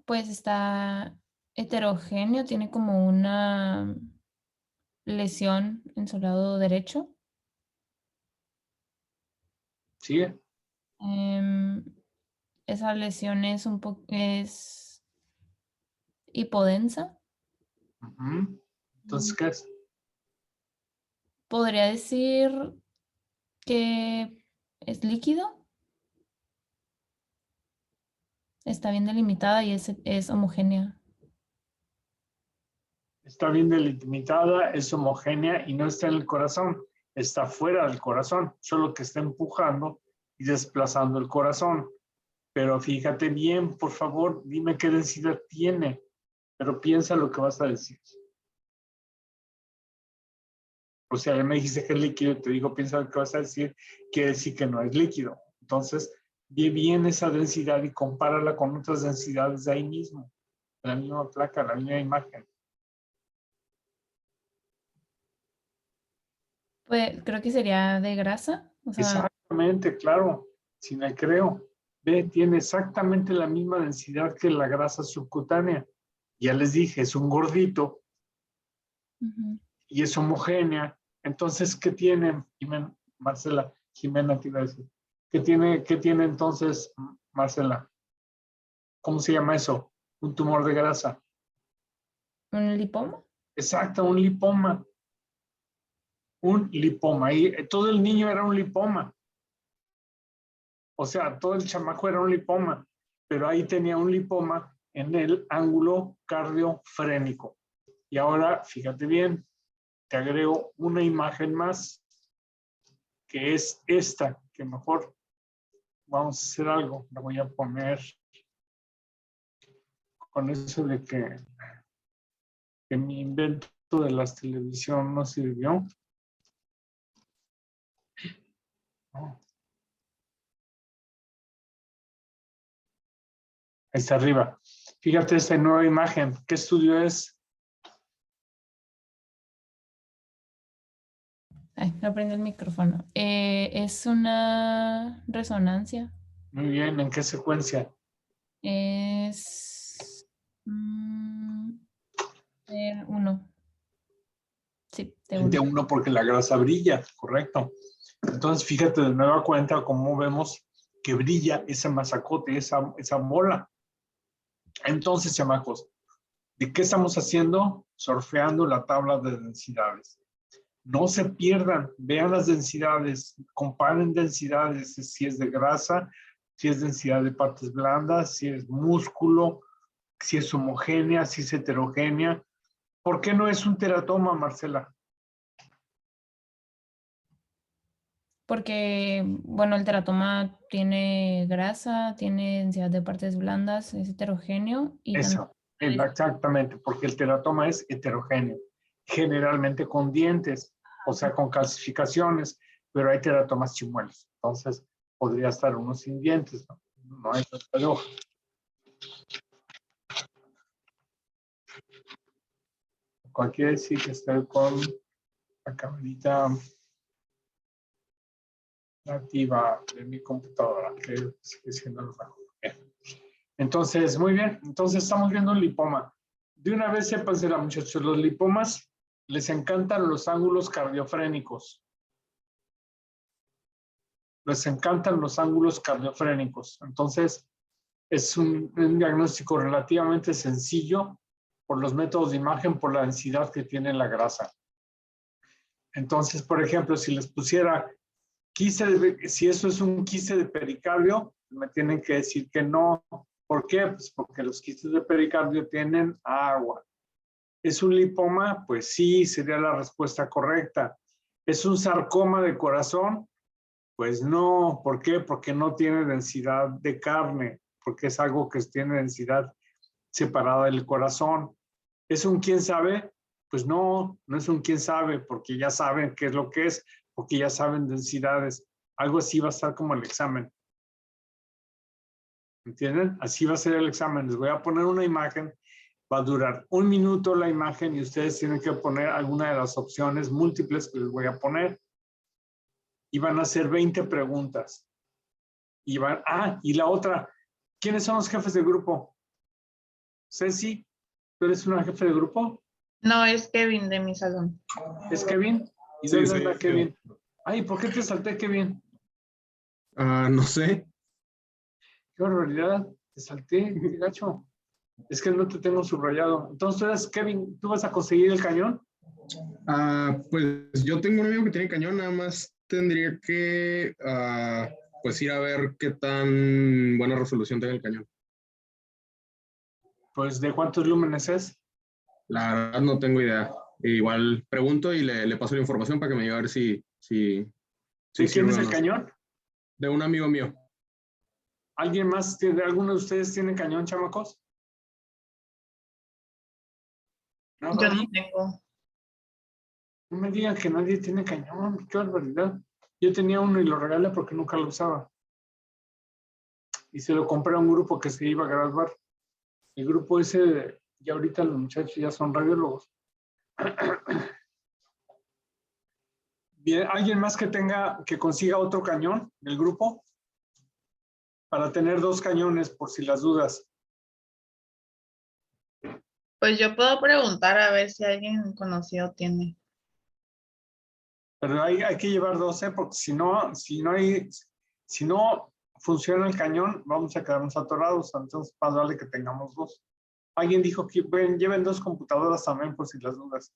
Pues está heterogéneo, tiene como una lesión en su lado derecho. ¿Sigue? Esa lesión es es hipodensa. Entonces, ¿qué es? Podría decir que es líquido. Está bien delimitada y es homogénea. Está bien delimitada, es homogénea y no está en el corazón. Está fuera del corazón, solo que está empujando y desplazando el corazón. Pero fíjate bien, por favor, dime qué densidad tiene, pero piensa lo que vas a decir. O sea, ya me dijiste que es líquido, te digo, piensa lo que vas a decir, quiere decir que no es líquido. Entonces, ve bien esa densidad y compárala con otras densidades de ahí mismo, la misma placa, la misma imagen. Pues creo que sería de grasa. O sea, exactamente, claro, sin el creo. Ve, tiene exactamente la misma densidad que la grasa subcutánea. Ya les dije, es un gordito y es homogénea. Entonces, ¿qué tiene, Marcela? Jimena te iba a decir. ¿Qué tiene entonces, Marcela? ¿Cómo se llama eso? Un tumor de grasa. ¿Un lipoma? Exacto, un lipoma. Un lipoma. Y todo el niño era un lipoma. O sea, todo el chamaco era un lipoma. Pero ahí tenía un lipoma en el ángulo cardiofrénico. Y ahora, fíjate bien, te agrego una imagen más, que es esta, que mejor vamos a hacer algo. La voy a poner con eso de que mi invento de las televisión no sirvió. No. Ahí está arriba. Fíjate esta nueva imagen. ¿Qué estudio es? Ay, no prende el micrófono. Es una resonancia. Muy bien. ¿En qué secuencia? Es 1. Sí, de 1. De 1 porque la grasa brilla, correcto. Entonces, fíjate de nueva cuenta cómo vemos que brilla ese masacote, esa bola. Entonces, chamacos, ¿de qué estamos haciendo? Surfeando la tabla de densidades. No se pierdan, vean las densidades, comparen densidades, si es de grasa, si es densidad de partes blandas, si es músculo, si es homogénea, si es heterogénea. ¿Por qué no es un teratoma, Marcela? Porque, bueno, el teratoma tiene grasa, tiene densidad de partes blandas, es heterogéneo. Y eso, exactamente, porque el teratoma es heterogéneo, generalmente con dientes, o sea, con calcificaciones, pero hay teratomas chimuelos. Entonces, podría estar uno sin dientes, ¿no? No hay problema. Cualquier decir que esté con la camarita nativa de mi computadora, que sigue siendo lo mejor. Bien. Entonces, muy bien. Entonces, estamos viendo un lipoma. De una vez sépanse, muchachos, los lipomas les encantan los ángulos cardiofrénicos. Les encantan los ángulos cardiofrénicos. Entonces, es un diagnóstico relativamente sencillo por los métodos de imagen, por la densidad que tiene la grasa. Entonces, por ejemplo, si les pusiera si eso es un quiste de pericardio, me tienen que decir que no. ¿Por qué? Pues porque los quistes de pericardio tienen agua. ¿Es un lipoma? Pues sí, sería la respuesta correcta. ¿Es un sarcoma de corazón? Pues no. ¿Por qué? Porque no tiene densidad de carne, porque es algo que tiene densidad separada del corazón. ¿Es un quién sabe? Pues no, no es un quién sabe, porque ya saben qué es lo que es, porque ya saben densidades. Algo así va a estar como el examen. ¿Entienden? Así va a ser el examen. Les voy a poner una imagen. Va a durar 1 minuto la imagen y ustedes tienen que poner alguna de las opciones múltiples que les voy a poner. Y van a hacer 20 preguntas. Y la otra. ¿Quiénes son los jefes de grupo? Ceci, ¿tú eres una jefe de grupo? No, es Kevin de mi salón. ¿Es Kevin? ¿Y Sí, dónde anda Kevin? Ay, ¿por qué te salté, Kevin? No sé. Qué barbaridad, te salté, qué gacho. Es que no te tengo subrayado. Entonces, Kevin, ¿tú vas a conseguir el cañón? Pues yo tengo un amigo que tiene cañón, nada más tendría que pues ir a ver qué tan buena resolución tiene el cañón. Pues, ¿de cuántos lúmenes es? La verdad no tengo idea. Igual pregunto y le paso la información para que me diga a ver si ¿De quién es el cañón? De un amigo mío. ¿Alguien más? ¿Alguno de ustedes tiene cañón, chamacos? No, yo no tengo. No me digan que nadie tiene cañón, qué barbaridad. Yo tenía uno y lo regalé porque nunca lo usaba. Y se lo compré a un grupo que se iba a graduar. El grupo ese, y ahorita los muchachos ya son radiólogos. Bien, ¿alguien más que consiga otro cañón del grupo? Para tener 2 cañones, por si las dudas. Pues yo puedo preguntar a ver si alguien conocido tiene. Pero hay que llevar 2, porque si no funciona el cañón, vamos a quedarnos atorados. Entonces, más vale que tengamos 2. Alguien dijo que lleven 2 computadoras también, por si las dudas.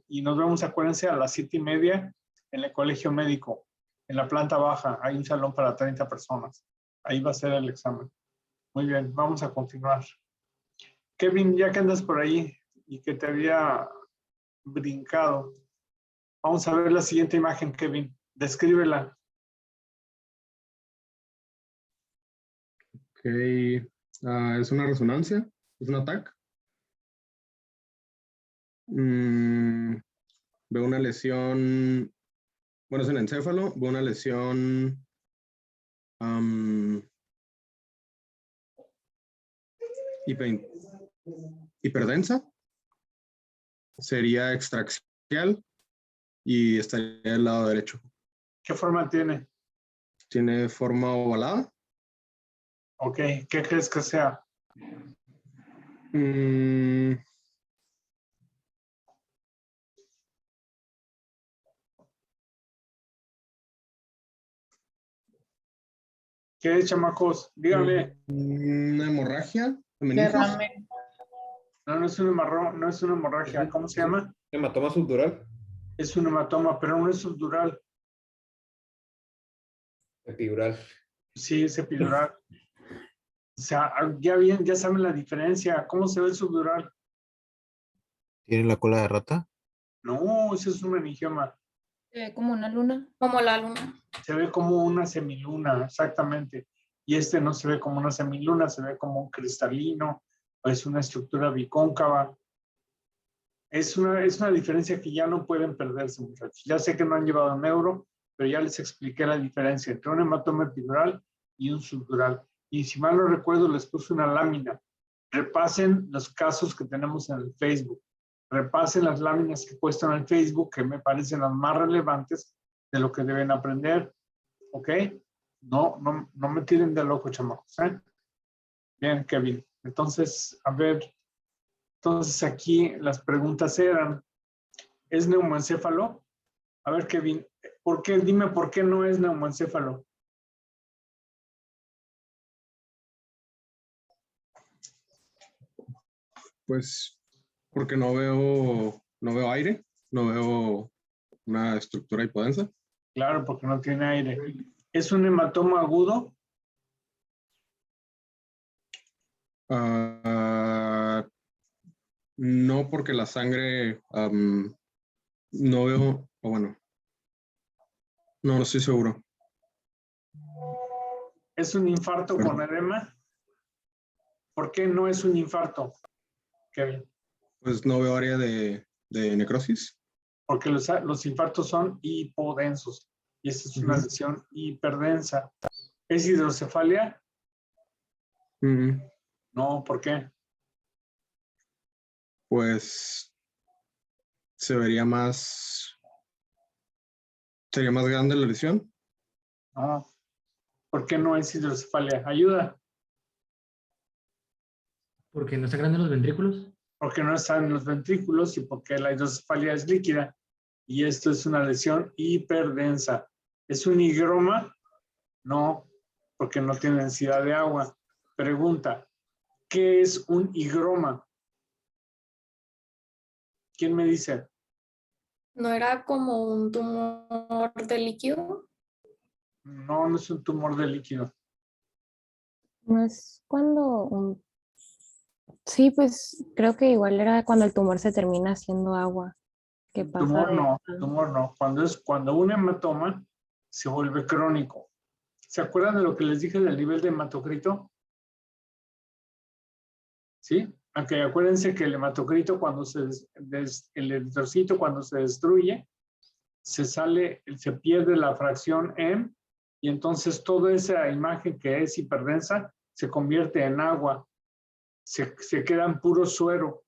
Y nos vemos, acuérdense, a las 7:30 en el colegio médico, en la planta baja. Hay un salón para 30 personas. Ahí va a ser el examen. Muy bien, vamos a continuar. Kevin, ya que andas por ahí y que te había brincado, vamos a ver la siguiente imagen, Kevin. Descríbela. Ok. Es una resonancia, es un ataque. Veo una lesión, bueno, es en encéfalo, veo una lesión hiperdensa, sería extraxial y estaría del lado derecho. ¿Qué forma tiene? Tiene forma ovalada. Ok, ¿qué crees que sea? ¿Qué es, chamacos? Díganme. Una hemorragia. ¿Meningitis? Derrame. No, no es una hemorragia. ¿Cómo se llama? Hematoma subdural. Es un hematoma, pero no es subdural. Epidural. Sí, es epidural. O sea, ya saben la diferencia. ¿Cómo se ve el subdural? ¿Tiene la cola de rata? No, ese es un meningioma. Se ve como una luna. Como la luna. Se ve como una semiluna, exactamente. Y este no se ve como una semiluna, se ve como un cristalino, o es una estructura bicóncava. Es una diferencia que ya no pueden perderse, muchachos. Ya sé que no han llevado neuro, pero ya les expliqué la diferencia entre un hematoma epidural y un subdural. Y si mal no recuerdo, les puse una lámina. Repasen los casos que tenemos en el Facebook. Repasen las láminas que he puesto en el Facebook, que me parecen las más relevantes de lo que deben aprender. ¿Ok? No me tiren de loco, chamacos. Bien, Kevin. Entonces, a ver. Entonces, aquí las preguntas eran, ¿es neumoencéfalo? A ver, Kevin, dime por qué no es neumoencéfalo. Pues porque no veo aire, no veo una estructura hipodensa. Claro, porque no tiene aire. ¿Es un hematoma agudo? No, porque la sangre no veo, o bueno, no estoy seguro. ¿Es un infarto con edema? ¿Por qué no es un infarto, Kevin? Pues no veo área de necrosis. Porque los infartos son hipodensos y esta es una lesión hiperdensa. ¿Es hidrocefalia? No, ¿por qué? Pues sería más grande la lesión. No. ¿Por qué no es hidrocefalia? Ayuda. ¿Porque no están grandes los ventrículos? Porque no están en los ventrículos y porque la hidrocefalia es líquida. Y esto es una lesión hiperdensa. ¿Es un higroma? No, porque no tiene densidad de agua. Pregunta, ¿qué es un higroma? ¿Quién me dice? ¿No era como un tumor de líquido? No, no es un tumor de líquido. No es cuando sí, pues creo que igual era cuando el tumor se termina haciendo agua. ¿Qué pasa? Tumor no. Cuando un hematoma se vuelve crónico. ¿Se acuerdan de lo que les dije del nivel de hematocrito? ¿Sí? Aunque acuérdense que el hematocrito, el eritrocito, cuando se destruye, se pierde la fracción M y entonces toda esa imagen que es hiperdensa se convierte en agua. Se queda en puro suero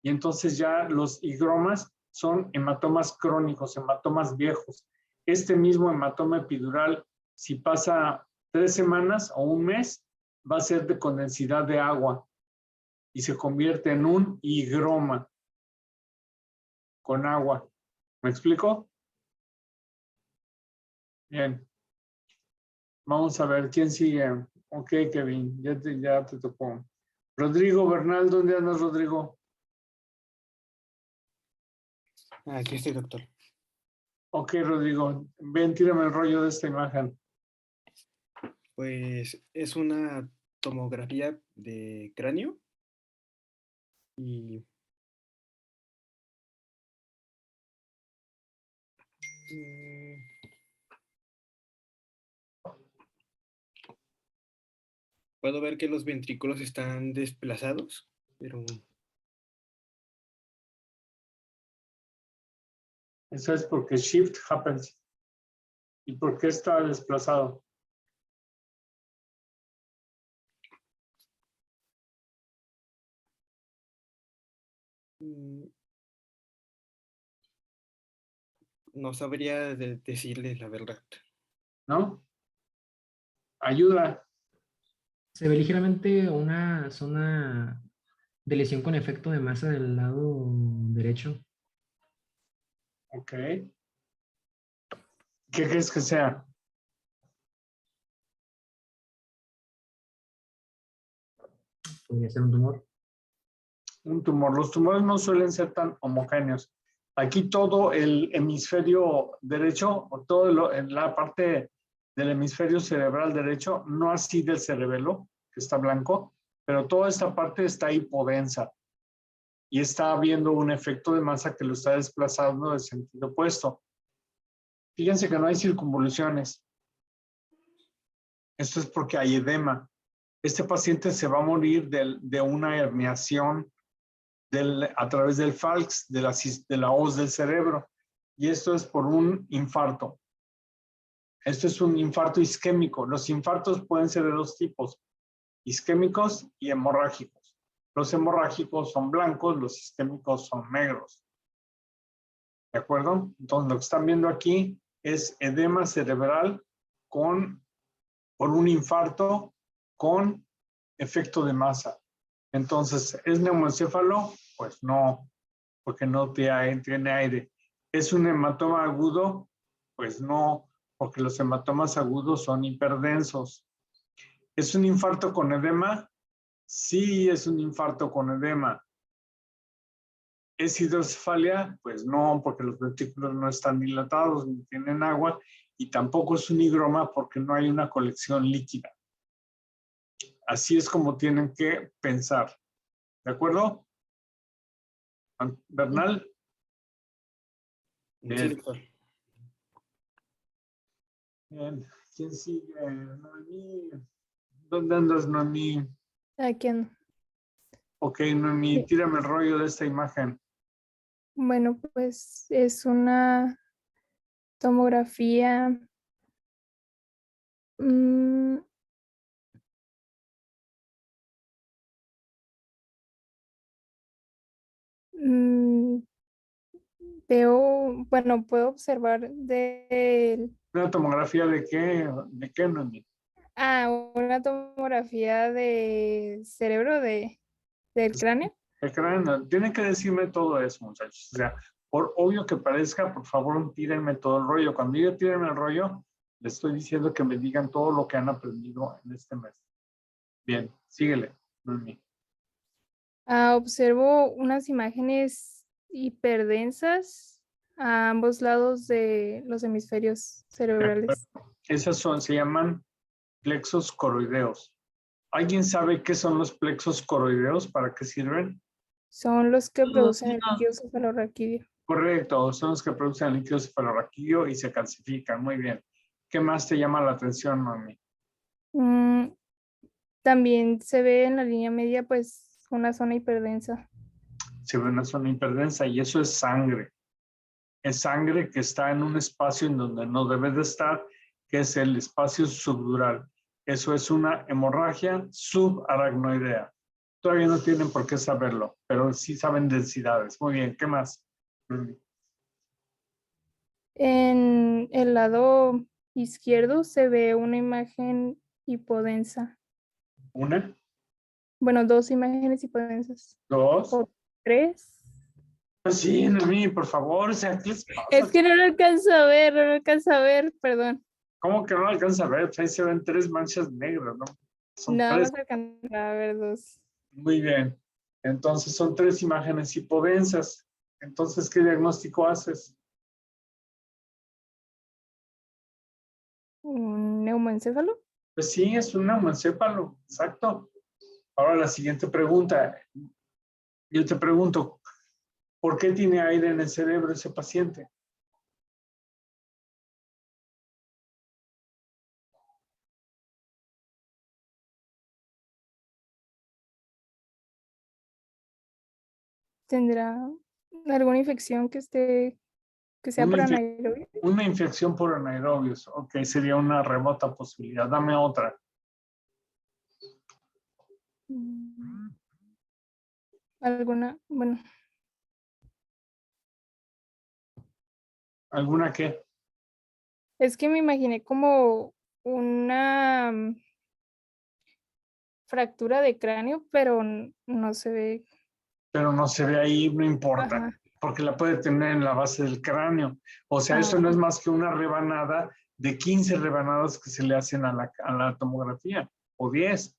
y entonces ya los higromas son hematomas crónicos, hematomas viejos. Este mismo hematoma epidural, si pasa 3 semanas o un mes, va a ser de condensidad de agua y se convierte en un higroma con agua. ¿Me explico? Bien. Vamos a ver quién sigue. Ok, Kevin, ya te tocó. Rodrigo Bernal, ¿dónde andas, Rodrigo? Aquí estoy, doctor. Ok, Rodrigo, ven, tírame el rollo de esta imagen. Pues es una tomografía de cráneo y puedo ver que los ventrículos están desplazados, pero Eso es porque shift happens. ¿Y por qué está desplazado? no sabría decirles la verdad. ¿No? Ayuda. Se ve ligeramente una zona de lesión con efecto de masa del lado derecho. Ok. ¿Qué crees que sea? Podría ser un tumor. Un tumor. Los tumores no suelen ser tan homogéneos. Aquí todo el hemisferio derecho, o todo en la parte del hemisferio cerebral derecho, no así del cerebelo, que está blanco, pero toda esta parte está hipodensa y está habiendo un efecto de masa que lo está desplazando de sentido opuesto. Fíjense que no hay circunvoluciones. Esto es porque hay edema. Este paciente se va a morir de una herniación a través del falx, de la hoz del cerebro. Y esto es por un infarto. Esto es un infarto isquémico. Los infartos pueden ser de 2 tipos, isquémicos y hemorrágicos. Los hemorrágicos son blancos, los isquémicos son negros. ¿De acuerdo? Entonces, lo que están viendo aquí es edema cerebral por un infarto con efecto de masa. Entonces, ¿es neumoencéfalo? Pues no, porque no tiene aire. ¿Es un hematoma agudo? Pues no, porque los hematomas agudos son hiperdensos. ¿Es un infarto con edema? Sí, es un infarto con edema. ¿Es hidrocefalia? Pues no, porque los ventrículos no están dilatados ni tienen agua, y tampoco es un higroma porque no hay una colección líquida. Así es como tienen que pensar. ¿De acuerdo? Bernal. Sí, doctor. Bien. ¿Quién sigue? Noemí. ¿Dónde andas, Noemí? Aquí ando. Ok, Noemí, tírame el rollo de esta imagen. Bueno, pues es una tomografía. Veo, bueno, puedo observar ¿Una tomografía de qué? ¿De qué, Noemí? una tomografía de cerebro del cráneo. El cráneo. Tienen que decirme todo eso, muchachos. O sea, por obvio que parezca, por favor, tírenme todo el rollo. Cuando yo tírenme el rollo, les estoy diciendo que me digan todo lo que han aprendido en este mes. Bien, síguele, Noemí. Observo unas imágenes hiperdensas a ambos lados de los hemisferios cerebrales. Esas se llaman plexos coroideos. ¿Alguien sabe qué son los plexos coroideos? ¿Para qué sirven? Son los que producen el líquido cefalorraquídeo. Correcto, son los que producen líquido cefalorraquídeo y se calcifican. Muy bien. ¿Qué más te llama la atención, Noemí? También se ve en la línea media, pues, una zona hiperdensa. Se ve una zona hiperdensa y eso es sangre. Es sangre que está en un espacio en donde no debe de estar, que es el espacio subdural. Eso es una hemorragia subaracnoidea. Todavía no tienen por qué saberlo, pero sí saben densidades. Muy bien, ¿qué más? En el lado izquierdo se ve una imagen hipodensa. ¿Una? Bueno, 2 imágenes hipodensas. ¿Dos? O 3. Sí, Noemí, por favor, o sea, ¿qué les pasa? Es que no lo alcanzo a ver, no lo alcanzo a ver, perdón. ¿Cómo que no alcanza a ver? Pues ahí se ven 3 manchas negras, ¿no? Son Nada 3. más alcanza a ver 2. Muy bien. Entonces son 3 imágenes hipodensas. Entonces, ¿qué diagnóstico haces? ¿Un neumoencéfalo? Pues sí, es un neumoencéfalo, exacto. Ahora la siguiente pregunta. Yo te pregunto, ¿por qué tiene aire en el cerebro ese paciente? ¿Tendrá alguna infección que sea por anaerobio? Una infección por anaerobios. Ok, sería una remota posibilidad. Dame otra. ¿Alguna? Bueno. ¿Alguna qué? Es que me imaginé como una fractura de cráneo, pero no se ve. Pero no se ve ahí, no importa, Ajá. porque la puede tener en la base del cráneo. O sea, eso no es más que una rebanada de 15 rebanadas que se le hacen a la tomografía, o 10.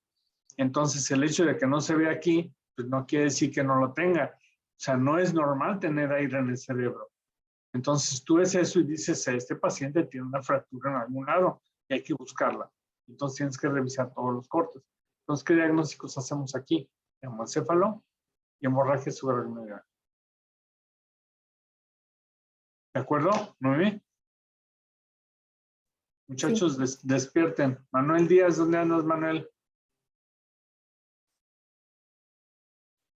Entonces, el hecho de que no se ve aquí, pues no quiere decir que no lo tenga. O sea, no es normal tener aire en el cerebro. Entonces, tú ves eso y dices, este paciente tiene una fractura en algún lado y hay que buscarla. Entonces, tienes que revisar todos los cortes. Entonces, ¿qué diagnósticos hacemos aquí? Hemocéfalo y hemorragia subaracnoidal. ¿De acuerdo? ¿Muy bien? Muchachos, despierten. Manuel Díaz, ¿dónde andas, Manuel?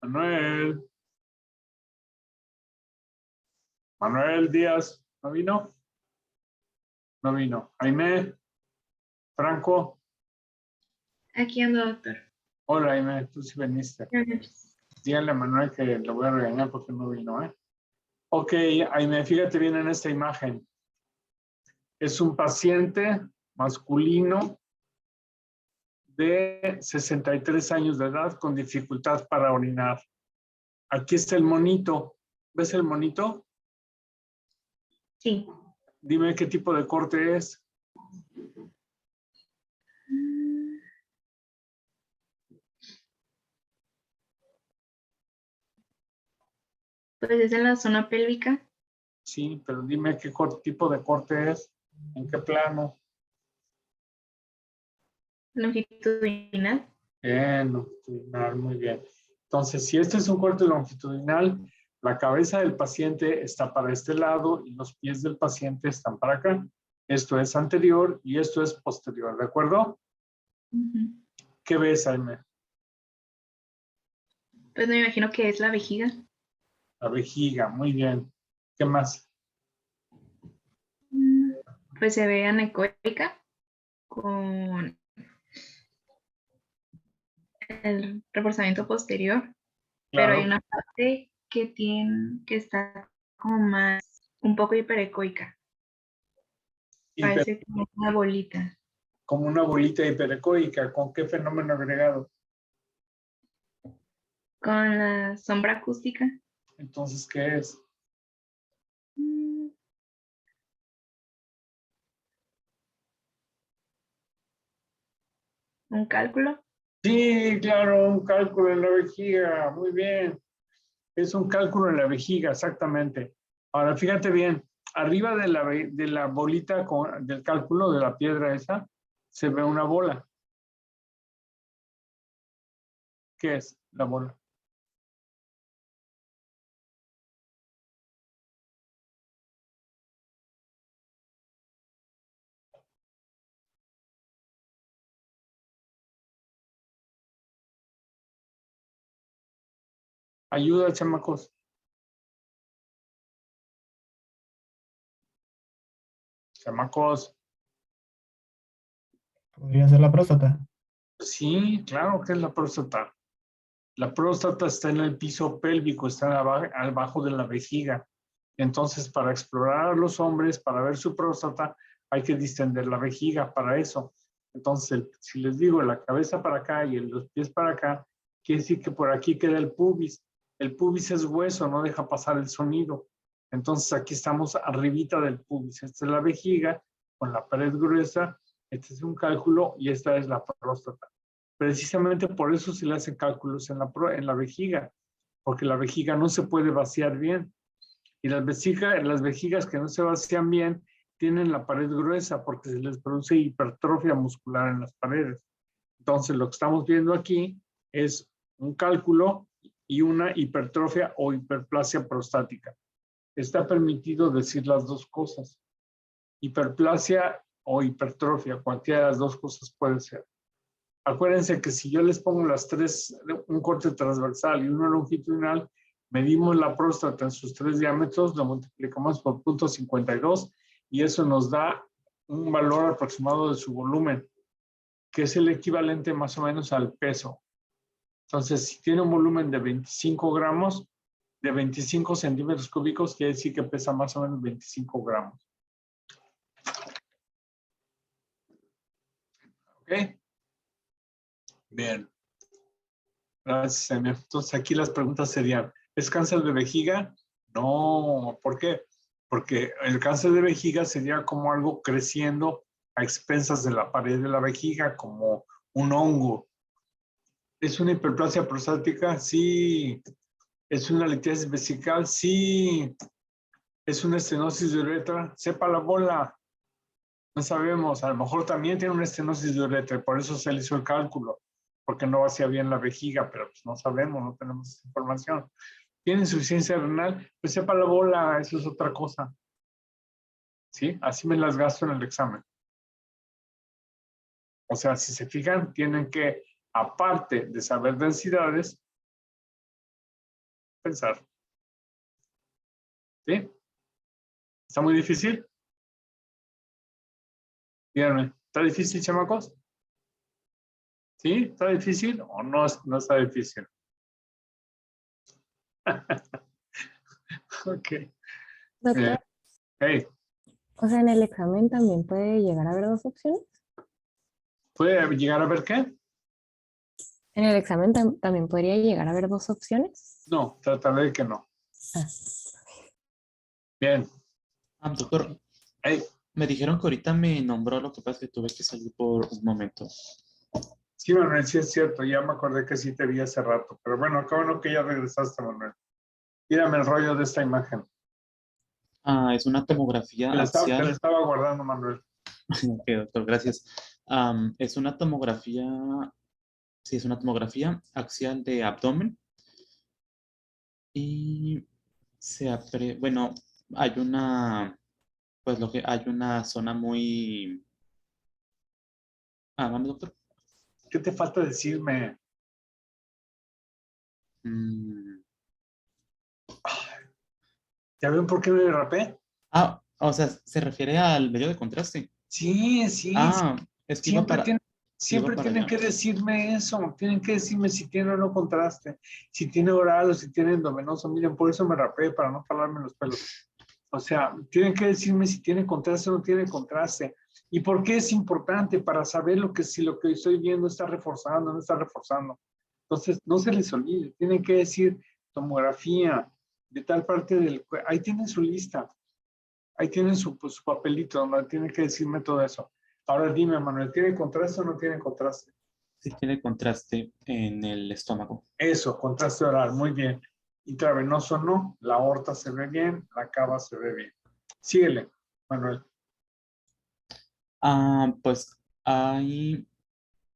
Manuel. Manuel Díaz, ¿no vino? No vino. Jaime. Franco. Aquí ando, doctor. Hola, Jaime, tú sí viniste. Dígale a Manuel que lo voy a regañar porque no vino, ¿eh? Ok, Jaime, fíjate bien en esta imagen. Es un paciente masculino de 63 años de edad con dificultad para orinar. Aquí está el monito. ¿Ves el monito? Sí. Dime qué tipo de corte es. Pues es en la zona pélvica. Sí, pero dime qué tipo de corte es. ¿En qué plano? Longitudinal. Bien, longitudinal, muy bien. Entonces, si este es un corte longitudinal, la cabeza del paciente está para este lado y los pies del paciente están para acá. Esto es anterior y esto es posterior, ¿de acuerdo? ¿Qué ves, Jaime? Pues me imagino que es la vejiga. La vejiga, muy bien. ¿Qué más? Pues se ve anecoica con el reforzamiento posterior, pero hay una parte que está como más, un poco hiperecoica. Parece como una bolita. Como una bolita hiperecoica. ¿Con qué fenómeno agregado? Con la sombra acústica. Entonces, ¿qué es? ¿Un cálculo? Sí, claro, un cálculo en la vejiga. Muy bien. Es un cálculo en la vejiga, exactamente. Ahora, fíjate bien. Arriba de la bolita del cálculo, de la piedra esa, se ve una bola. ¿Qué es la bola? Ayuda, chamacos. Chamacos. ¿Podría ser la próstata? Sí, claro que es la próstata. La próstata está en el piso pélvico, está abajo de la vejiga. Entonces, para explorar a los hombres, para ver su próstata, hay que distender la vejiga para eso. Entonces, si les digo la cabeza para acá y los pies para acá, quiere decir que por aquí queda el pubis. El pubis es hueso, no deja pasar el sonido. Entonces, aquí estamos arribita del pubis. Esta es la vejiga con la pared gruesa. Este es un cálculo y esta es la próstata. Precisamente por eso se le hacen cálculos en la vejiga, porque la vejiga no se puede vaciar bien. Y las vejigas que no se vacían bien tienen la pared gruesa porque se les produce hipertrofia muscular en las paredes. Entonces, lo que estamos viendo aquí es un cálculo y una hipertrofia o hiperplasia prostática. Está permitido decir las dos cosas. Hiperplasia o hipertrofia, cualquiera de las dos cosas puede ser. Acuérdense que si yo les pongo las tres, un corte transversal y uno longitudinal, medimos la próstata en sus tres diámetros, lo multiplicamos por 0.52 y eso nos da un valor aproximado de su volumen, que es el equivalente más o menos al peso. Entonces, si tiene un volumen de 25 gramos, de 25 centímetros cúbicos, quiere decir que pesa más o menos 25 gramos. ¿Ok? Bien. Gracias, Emi. Entonces, aquí las preguntas serían, ¿es cáncer de vejiga? No. ¿Por qué? Porque el cáncer de vejiga sería como algo creciendo a expensas de la pared de la vejiga, como un hongo. ¿Es una hiperplasia prostática? Sí. ¿Es una litiasis vesical? Sí. ¿Es una estenosis de uretra? Sepa la bola. No sabemos. A lo mejor también tiene una estenosis de uretra, por eso se le hizo el cálculo, porque no vacía bien la vejiga, pero pues no sabemos, no tenemos esa información. ¿Tiene insuficiencia renal? Pues sepa la bola, eso es otra cosa. ¿Sí? Así me las gasto en el examen. O sea, si se fijan, tienen que, aparte de saber densidades, pensar. ¿Sí? ¿Está muy difícil? Díganme, ¿está difícil, chamacos? ¿Sí? ¿Está difícil o no, no está difícil? Ok. Doctor, Hey, o sea, en el examen también puede llegar a haber dos opciones. ¿puede llegar a ver qué? En el examen también podría llegar a haber dos opciones. No, trataré de que no. Ah. Bien. Doctor, Hey. me dijeron que ahorita me nombró, lo que pasa es que tuve que salir por un momento. Sí, Manuel, sí es cierto, ya me acordé que sí te vi hace rato, pero bueno, qué bueno que ya regresaste, Manuel. Mírame el rollo de esta imagen. Es una tomografía Te la axial. estaba guardando, Manuel. Ok, doctor, gracias. Es una tomografía, sí, es una tomografía axial de abdomen. Y bueno, hay una, pues hay una zona muy... Vamos, doctor. ¿Qué te falta decirme? ¿Ya ven por qué me derrapé? O sea, ¿se refiere al medio de contraste? Sí, sí. Es que siempre tienen que decirme eso. Tienen que decirme si tiene o no contraste. Si tiene oral o si tiene endovenoso. Miren, por eso me rapé, para no jalarme los pelos. O sea, tienen que decirme si tiene contraste o no tiene contraste. ¿Y por qué es importante? Para saber si lo que estoy viendo está reforzando o no está reforzando. Entonces, no se les olvide. Tienen que decir tomografía de tal parte del cuerpo. Ahí tienen su lista. Ahí tienen su papelito donde tienen que decirme todo eso. Ahora dime, Manuel, ¿tiene contraste o no tiene contraste? Sí, tiene contraste en el estómago. Eso, contraste oral, muy bien. Intravenoso no, la aorta se ve bien, la cava se ve bien. Síguele, Manuel. Pues hay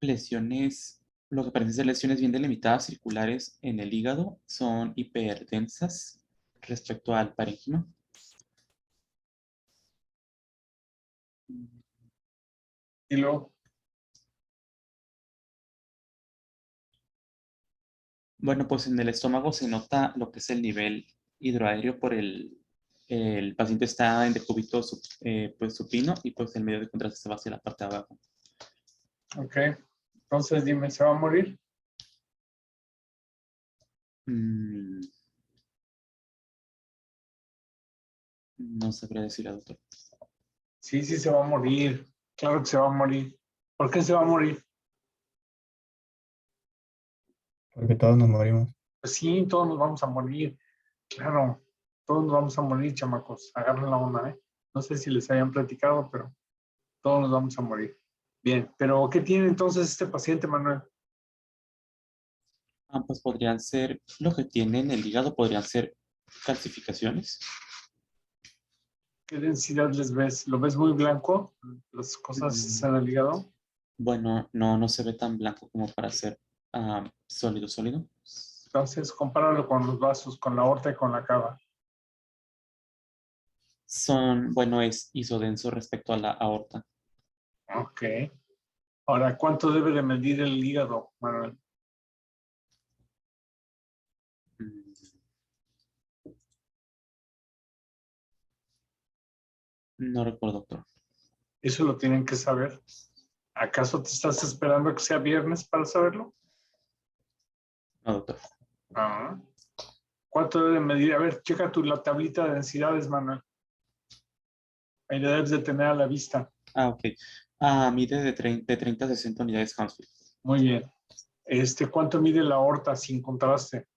lesiones, lo que parecen ser lesiones bien delimitadas circulares en el hígado, son hiperdensas respecto al parénquima. Y luego. Bueno, pues en el estómago se nota lo que es el nivel hidroaéreo por el paciente está en decúbito pues supino y pues el medio de contraste se va hacia la parte de abajo. Ok, entonces dime, ¿se va a morir? No sabría decir, doctor. Sí, sí se va a morir. Claro que se va a morir. ¿Por qué se va a morir? Porque todos nos morimos. Pues sí, todos nos vamos a morir. Claro, todos nos vamos a morir, chamacos. Agarren la onda, ¿eh? No sé si les hayan platicado, pero todos nos vamos a morir. Bien, pero ¿qué tiene entonces este paciente, Manuel? Pues podrían ser, lo que tiene en el hígado podrían ser calcificaciones. ¿Qué densidad les ves? ¿Lo ves muy blanco? ¿Las cosas en el hígado? Bueno, no se ve tan blanco como para ser sólido. Entonces, compáralo con los vasos, con la aorta y con la cava. Es isodenso respecto a la aorta. Ok. Ahora, ¿cuánto debe de medir el hígado, Manuel? No recuerdo, doctor. Eso lo tienen que saber. ¿Acaso te estás esperando que sea viernes para saberlo? No, doctor. ¿Cuánto debe de medir? A ver, checa la tablita de densidades, Manuel. Ahí la debes de tener a la vista. Ok. Mide de 30 a 60 unidades Hounsfield. Muy bien. ¿Cuánto mide la aorta sin contraste?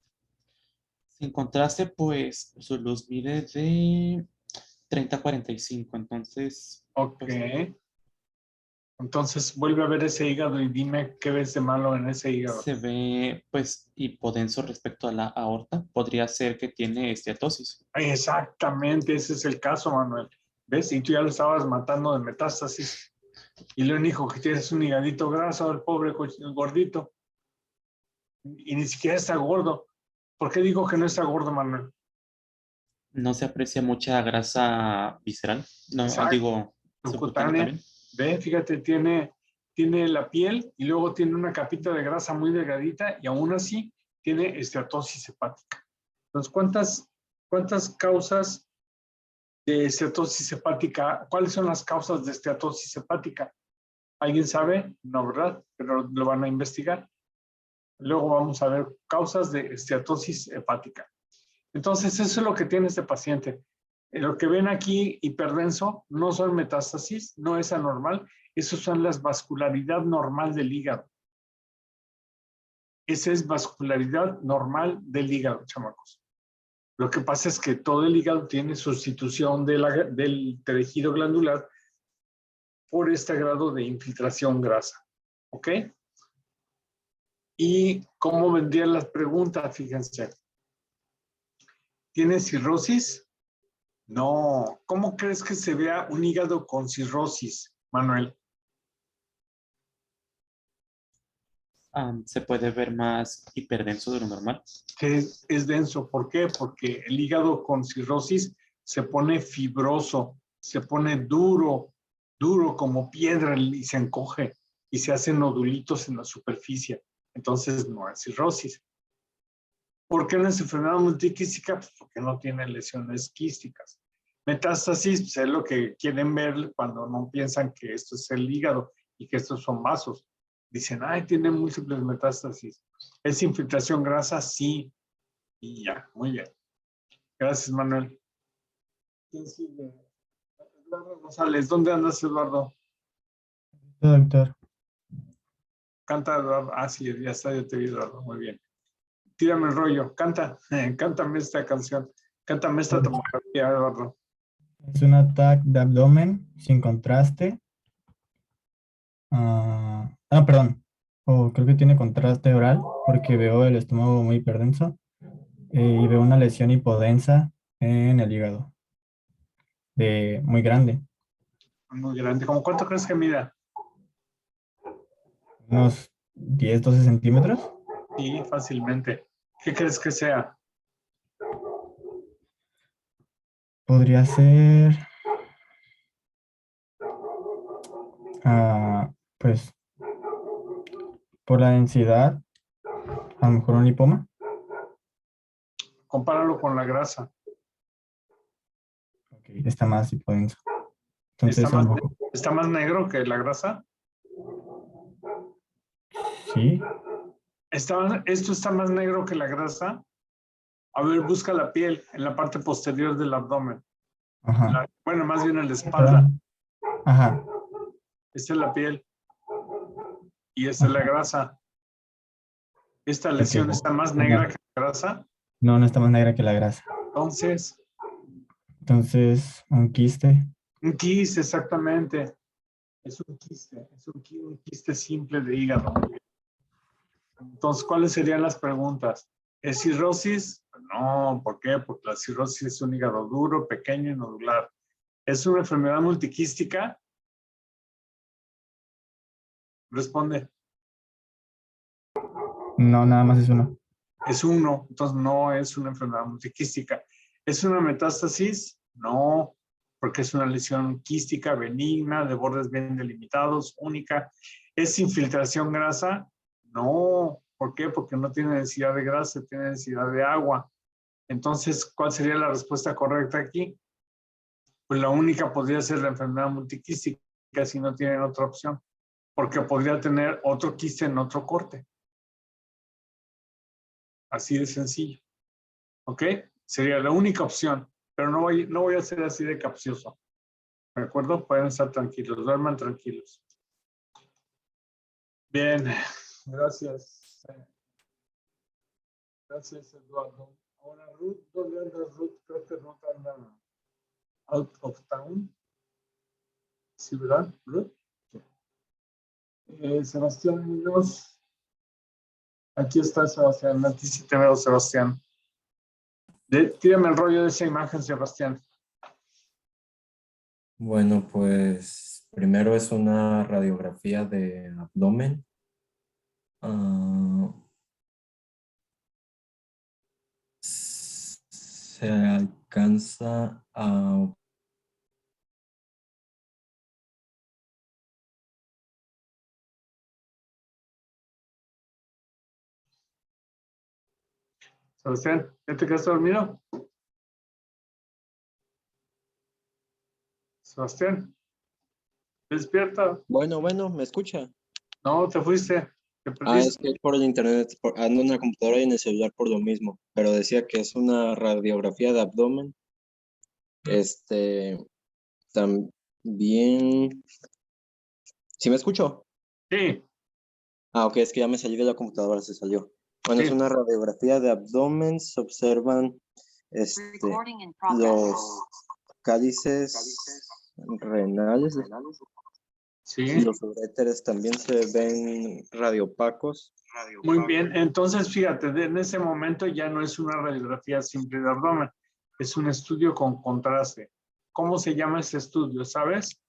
Sin contraste, pues su luz mide de 30 a 45, entonces... Ok. Pues, entonces, vuelve a ver ese hígado y dime qué ves de malo en ese hígado. se ve, pues, hipodenso respecto a la aorta. Podría ser que tiene esteatosis. Exactamente, ese es el caso, Manuel. ¿Ves? Y tú ya lo estabas matando de metástasis. Y lo único que tienes es un hígadito graso, el pobre gordito. Y ni siquiera está gordo. ¿Por qué digo que no está gordo, Manuel? No se aprecia mucha grasa visceral. No, Exacto. digo, Subcutánea. también. Ve, fíjate, tiene la piel y luego tiene una capita de grasa muy delgadita y aún así tiene esteatosis hepática. Entonces, ¿cuántas causas de esteatosis hepática? ¿Cuáles son las causas de esteatosis hepática? ¿Alguien sabe? No, ¿verdad? Pero lo van a investigar. Luego vamos a ver causas de esteatosis hepática. Entonces, eso es lo que tiene este paciente. Lo que ven aquí, hiperdenso, no son metástasis, no es anormal. Eso son las vascularidad normal del hígado. Esa es vascularidad normal del hígado, chamacos. Lo que pasa es que todo el hígado tiene sustitución del tejido glandular por este grado de infiltración grasa. ¿Ok? ¿Y cómo vendrían las preguntas? Fíjense. ¿Tiene cirrosis? No. ¿Cómo crees que se vea un hígado con cirrosis, Manuel? Se puede ver más hiperdenso de lo normal. Es denso. ¿Por qué? Porque el hígado con cirrosis se pone fibroso, se pone duro como piedra y se encoge y se hacen nodulitos en la superficie. Entonces no es cirrosis. ¿Por qué no es enfermedad multiquística? Pues porque no tiene lesiones quísticas. Metástasis, pues es lo que quieren ver cuando no piensan que esto es el hígado y que estos son vasos. Dicen, ay, tiene múltiples metástasis. ¿Es infiltración grasa? Sí. Y ya, muy bien. Gracias, Manuel. ¿Quién sigue? Eduardo González. ¿Dónde andas, Eduardo? Doctor. Canta, Eduardo. Ah, sí, ya está, ya te vi, Eduardo. Muy bien. Tírame el rollo. Canta. Cántame esta canción. Cántame esta tomografía, Eduardo. Es un ataque de abdomen sin contraste. Perdón. Creo que tiene contraste oral porque veo el estómago muy hiperdenso y veo una lesión hipodensa en el hígado. Muy grande. Muy grande. ¿Cómo cuánto crees que mida? Unos 10, 12 centímetros. Sí, fácilmente. ¿Qué crees que sea? Podría ser... pues... por la densidad, a lo mejor un lipoma. Compáralo con la grasa. Okay, está más hipodenso. Entonces, ¿Está más negro que la grasa? Sí. ¿Esto está más negro que la grasa? A ver, busca la piel en la parte posterior del abdomen. Ajá. Bueno, más bien en la espalda. Ajá. Esta es la piel. y esa es la grasa. ¿Esta lesión está más negra que la grasa? No, no está más negra que la grasa. Entonces, un quiste. Un quiste, exactamente. Es un quiste simple de hígado. Entonces, ¿cuáles serían las preguntas? ¿Es cirrosis? No, ¿por qué? Porque la cirrosis es un hígado duro, pequeño y nodular. ¿Es una enfermedad multiquística? Responde. No, nada más es uno. Es uno, entonces no es una enfermedad multiquística. ¿Es una metástasis? No, porque es una lesión quística benigna, de bordes bien delimitados, única. ¿Es infiltración grasa? No, ¿por qué? Porque no tiene densidad de grasa, tiene densidad de agua. Entonces, ¿cuál sería la respuesta correcta aquí? Pues la única podría ser la enfermedad multiquística si no tienen otra opción, porque podría tener otro quiste en otro corte. Así de sencillo. ¿Ok? Sería la única opción, pero no voy a ser así de capcioso. ¿De acuerdo? Pueden estar tranquilos, duerman tranquilos. Bien, gracias. Gracias, Eduardo. Ahora, Ruth, ¿dónde andas, Ruth? Creo que Ruth anda out of town. ¿Sí, verdad, Ruth? Sebastián Muñoz. Aquí está Sebastián. A ti sí te veo, Sebastián. Tírame el rollo de esa imagen, Sebastián. Bueno, pues primero es una radiografía de abdomen. Se alcanza a... Sebastián, ¿ya te quedaste dormido? Sebastián, despierta. Bueno, ¿me escucha? No, te fuiste. Te perdiste. Es que por el internet, ando en la computadora y en el celular por lo mismo, pero decía que es una radiografía de abdomen. También... ¿Sí me escucho? Sí. Ok, es que ya me salí de la computadora, se salió. Bueno, sí. Es una radiografía de abdomen, se observan los cálices renales. Sí. Y los uréteres también se ven radiopacos. Muy bien, entonces fíjate, en ese momento ya no es una radiografía simple de abdomen, es un estudio con contraste. ¿Cómo se llama ese estudio, sabes?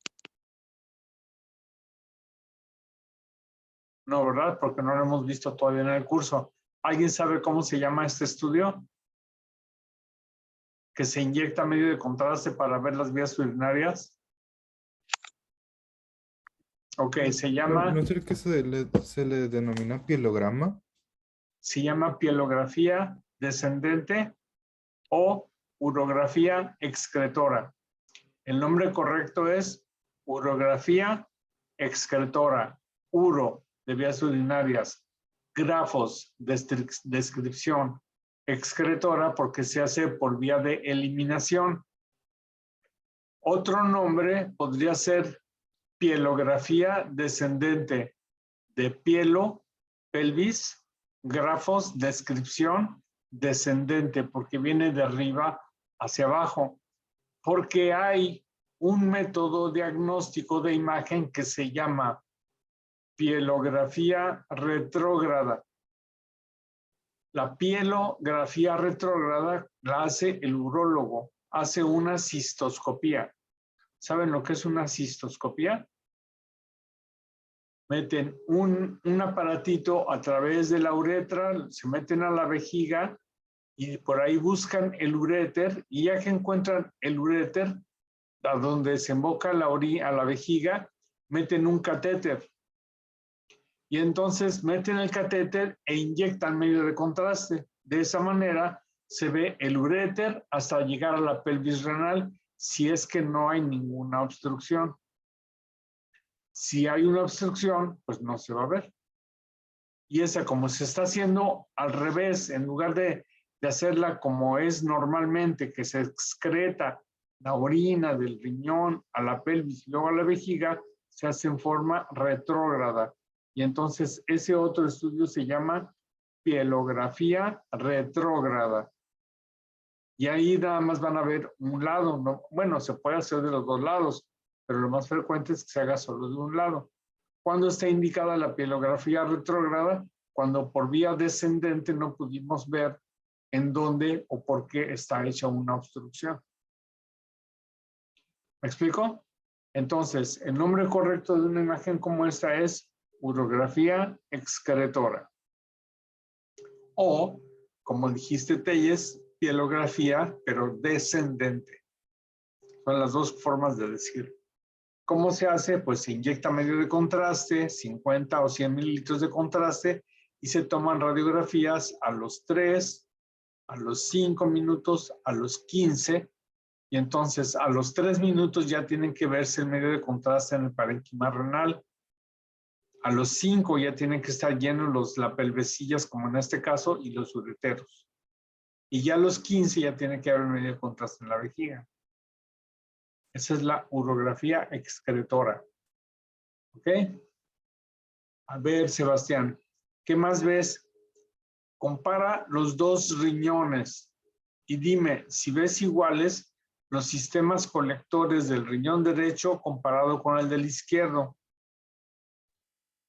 No, ¿verdad? Porque no lo hemos visto todavía en el curso. ¿Alguien sabe cómo se llama este estudio? Que se inyecta medio de contraste para ver las vías urinarias. Ok, se llama... ¿No es el que se le denomina pielograma? Se llama pielografía descendente o urografía excretora. El nombre correcto es urografía excretora. Uro, de vías urinarias. Grafos, descripción. Excretora, porque se hace por vía de eliminación. Otro nombre podría ser pielografía descendente, de pielo, pelvis, grafos, descripción, descendente, porque viene de arriba hacia abajo, porque hay un método diagnóstico de imagen que se llama pielografía retrógrada. La pielografía retrógrada la hace el urólogo, hace una cistoscopía. ¿Saben lo que es una cistoscopía? Meten un aparatito a través de la uretra, se meten a la vejiga y por ahí buscan el uréter, y ya que encuentran el uréter, a donde desemboca a la vejiga, meten un catéter. Y entonces meten el catéter e inyectan medio de contraste. De esa manera se ve el uréter hasta llegar a la pelvis renal, si es que no hay ninguna obstrucción. Si hay una obstrucción, pues no se va a ver. Y esa, como se está haciendo al revés, en lugar de hacerla como es normalmente, que se excreta la orina del riñón a la pelvis y luego a la vejiga, se hace en forma retrógrada. Y entonces ese otro estudio se llama pielografía retrógrada. Y ahí nada más van a ver un lado, ¿no? Bueno, se puede hacer de los dos lados, pero lo más frecuente es que se haga solo de un lado. ¿Cuándo está indicada la pielografía retrógrada? Cuando por vía descendente no pudimos ver en dónde o por qué está hecha una obstrucción. ¿Me explico? Entonces, el nombre correcto de una imagen como esta es urografía excretora. O, como dijiste, Telles, pielografía, pero descendente. Son las dos formas de decir. ¿Cómo se hace? Pues se inyecta medio de contraste, 50 o 100 mililitros de contraste, y se toman radiografías a los 3, a los 5 minutos, a los 15, y entonces a los 3 minutos ya tienen que verse el medio de contraste en el parénquima renal. A los 5 ya tienen que estar llenos las pelvecillas, como en este caso, y los ureteros. Y ya a los 15 ya tiene que haber medio de contraste en la vejiga. Esa es la urografía excretora. ¿Ok? A ver, Sebastián, ¿qué más ves? Compara los dos riñones y dime si ves iguales los sistemas colectores del riñón derecho comparado con el del izquierdo.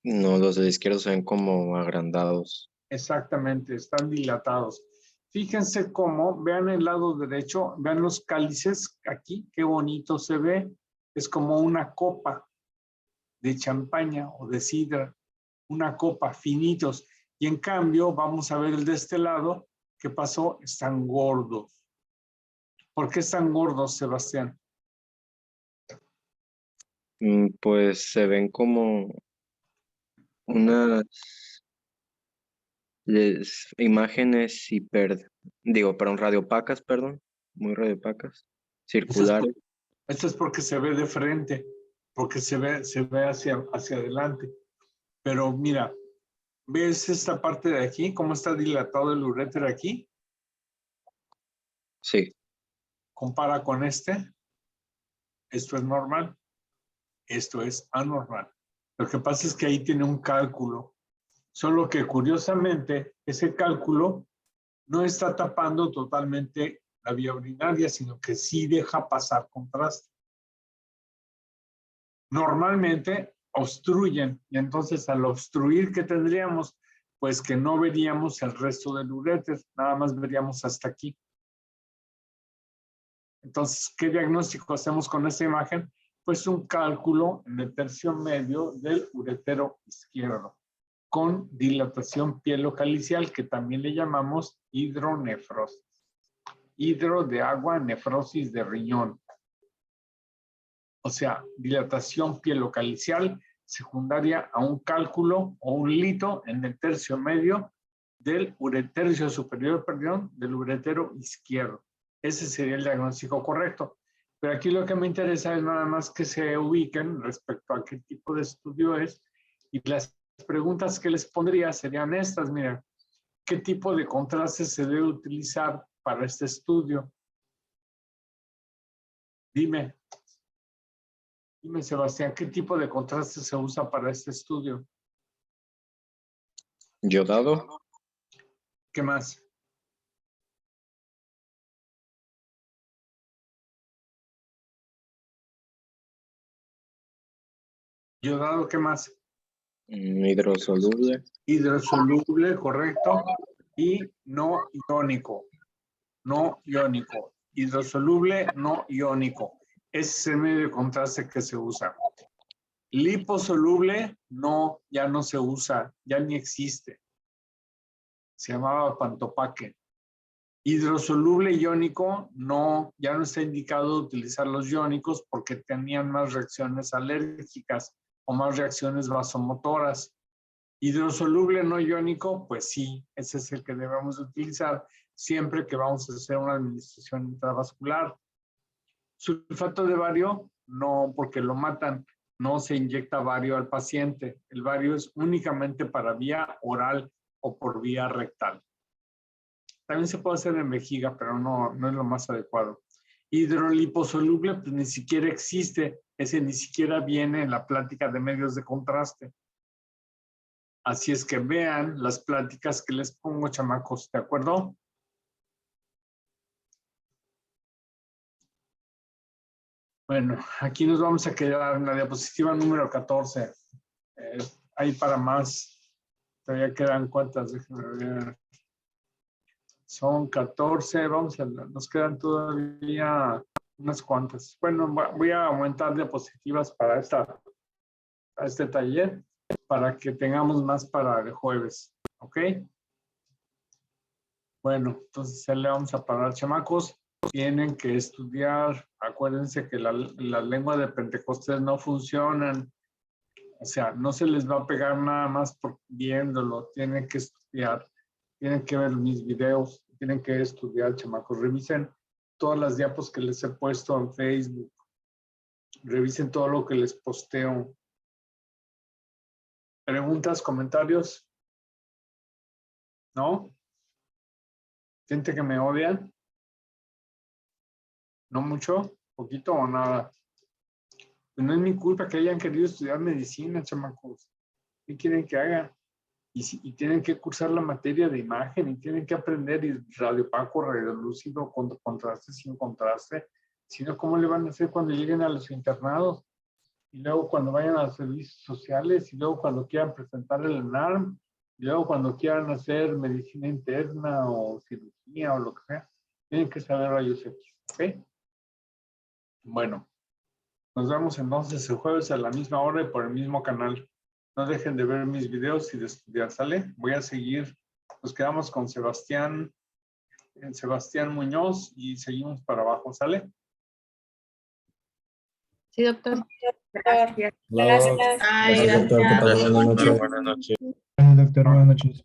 No, los de la izquierda se ven como agrandados. Exactamente, están dilatados. Fíjense cómo, vean el lado derecho, vean los cálices aquí, qué bonito se ve. Es como una copa de champaña o de sidra, una copa, finitos. Y en cambio, vamos a ver el de este lado, ¿qué pasó? Están gordos. ¿Por qué están gordos, Sebastián? Pues se ven como unas imágenes radiopacas, muy radiopacas, circulares. Esto es porque se ve de frente, porque se ve hacia adelante. Pero mira, ¿ves esta parte de aquí? ¿Cómo está dilatado el uréter aquí? Sí. Compara con este. Esto es normal. Esto es anormal. Lo que pasa es que ahí tiene un cálculo. Solo que curiosamente ese cálculo no está tapando totalmente la vía urinaria, sino que sí deja pasar contraste. Normalmente obstruyen, y entonces al obstruir, ¿qué tendríamos? Pues que no veríamos el resto del uréter, nada más veríamos hasta aquí. Entonces, ¿qué diagnóstico hacemos con esta imagen? Pues un cálculo en el tercio medio del uretero izquierdo, con dilatación pielocalicial, que también le llamamos hidronefrosis. Hidro de agua, nefrosis de riñón. O sea, dilatación pielocalicial secundaria a un cálculo o un lito en el tercio medio del uretercio superior, del uretero izquierdo. Ese sería el diagnóstico correcto. Pero aquí lo que me interesa es nada más que se ubiquen respecto a qué tipo de estudio es, y las preguntas que les pondría serían estas. Mira, ¿qué tipo de contraste se debe utilizar para este estudio? Dime, Sebastián, ¿qué tipo de contraste se usa para este estudio? Yodado. ¿Qué más? Yodado, ¿qué más? Hidrosoluble. Hidrosoluble, correcto. Y no iónico. No iónico. Hidrosoluble, no iónico. Ese es el medio de contraste que se usa. Liposoluble, no, ya no se usa, ya ni existe. Se llamaba pantopaque. Hidrosoluble iónico, no, ya no está indicado utilizar los iónicos porque tenían más reacciones alérgicas o más reacciones vasomotoras. Hidrosoluble no iónico, pues sí, ese es el que debemos utilizar siempre que vamos a hacer una administración intravascular. Sulfato de bario, no, porque lo matan, no se inyecta bario al paciente. El bario es únicamente para vía oral o por vía rectal. También se puede hacer en vejiga, pero no es lo más adecuado. Hidroliposoluble, pues ni siquiera existe. Ese ni siquiera viene en la plática de medios de contraste. Así es que vean las pláticas que les pongo, chamacos, ¿de acuerdo? Bueno, aquí nos vamos a quedar en la diapositiva número 14. Hay para más. Todavía quedan cuántas, déjenme ver. Son 14, nos quedan todavía unas cuantas. Bueno, voy a aumentar diapositivas para este taller para que tengamos más para el jueves, ¿ok? Bueno, entonces ya le vamos a parar, chamacos. Tienen que estudiar. Acuérdense que las lenguas de Pentecostés no funcionan. O sea, no se les va a pegar nada más por viéndolo. Tienen que estudiar. Tienen que ver mis videos. Tienen que estudiar, chamacos. Revisen todas las diapos que les he puesto en Facebook. Revisen todo lo que les posteo. ¿Preguntas, comentarios? ¿No? ¿Gente que me odia? ¿No mucho? ¿Poquito o nada? Pues no es mi culpa que hayan querido estudiar medicina, chamacos. ¿Qué quieren que haga? Y tienen que cursar la materia de imagen y tienen que aprender radio opaco, radio lúcido, con contraste, sin contraste. Si no, ¿cómo le van a hacer cuando lleguen a los internados? Y luego cuando vayan a los servicios sociales, y luego cuando quieran presentar el NARM, y luego cuando quieran hacer medicina interna o cirugía o lo que sea, tienen que saber rayos X, ¿ok? Bueno, nos vemos entonces el jueves a la misma hora y por el mismo canal. No dejen de ver mis videos y de estudiar, ¿sale? Voy a seguir, nos quedamos con Sebastián Muñoz y seguimos para abajo, ¿sale? Sí, doctor. Gracias. Gracias, doctor. ¿Qué tal? Buenas noches. Doctor, buenas noches.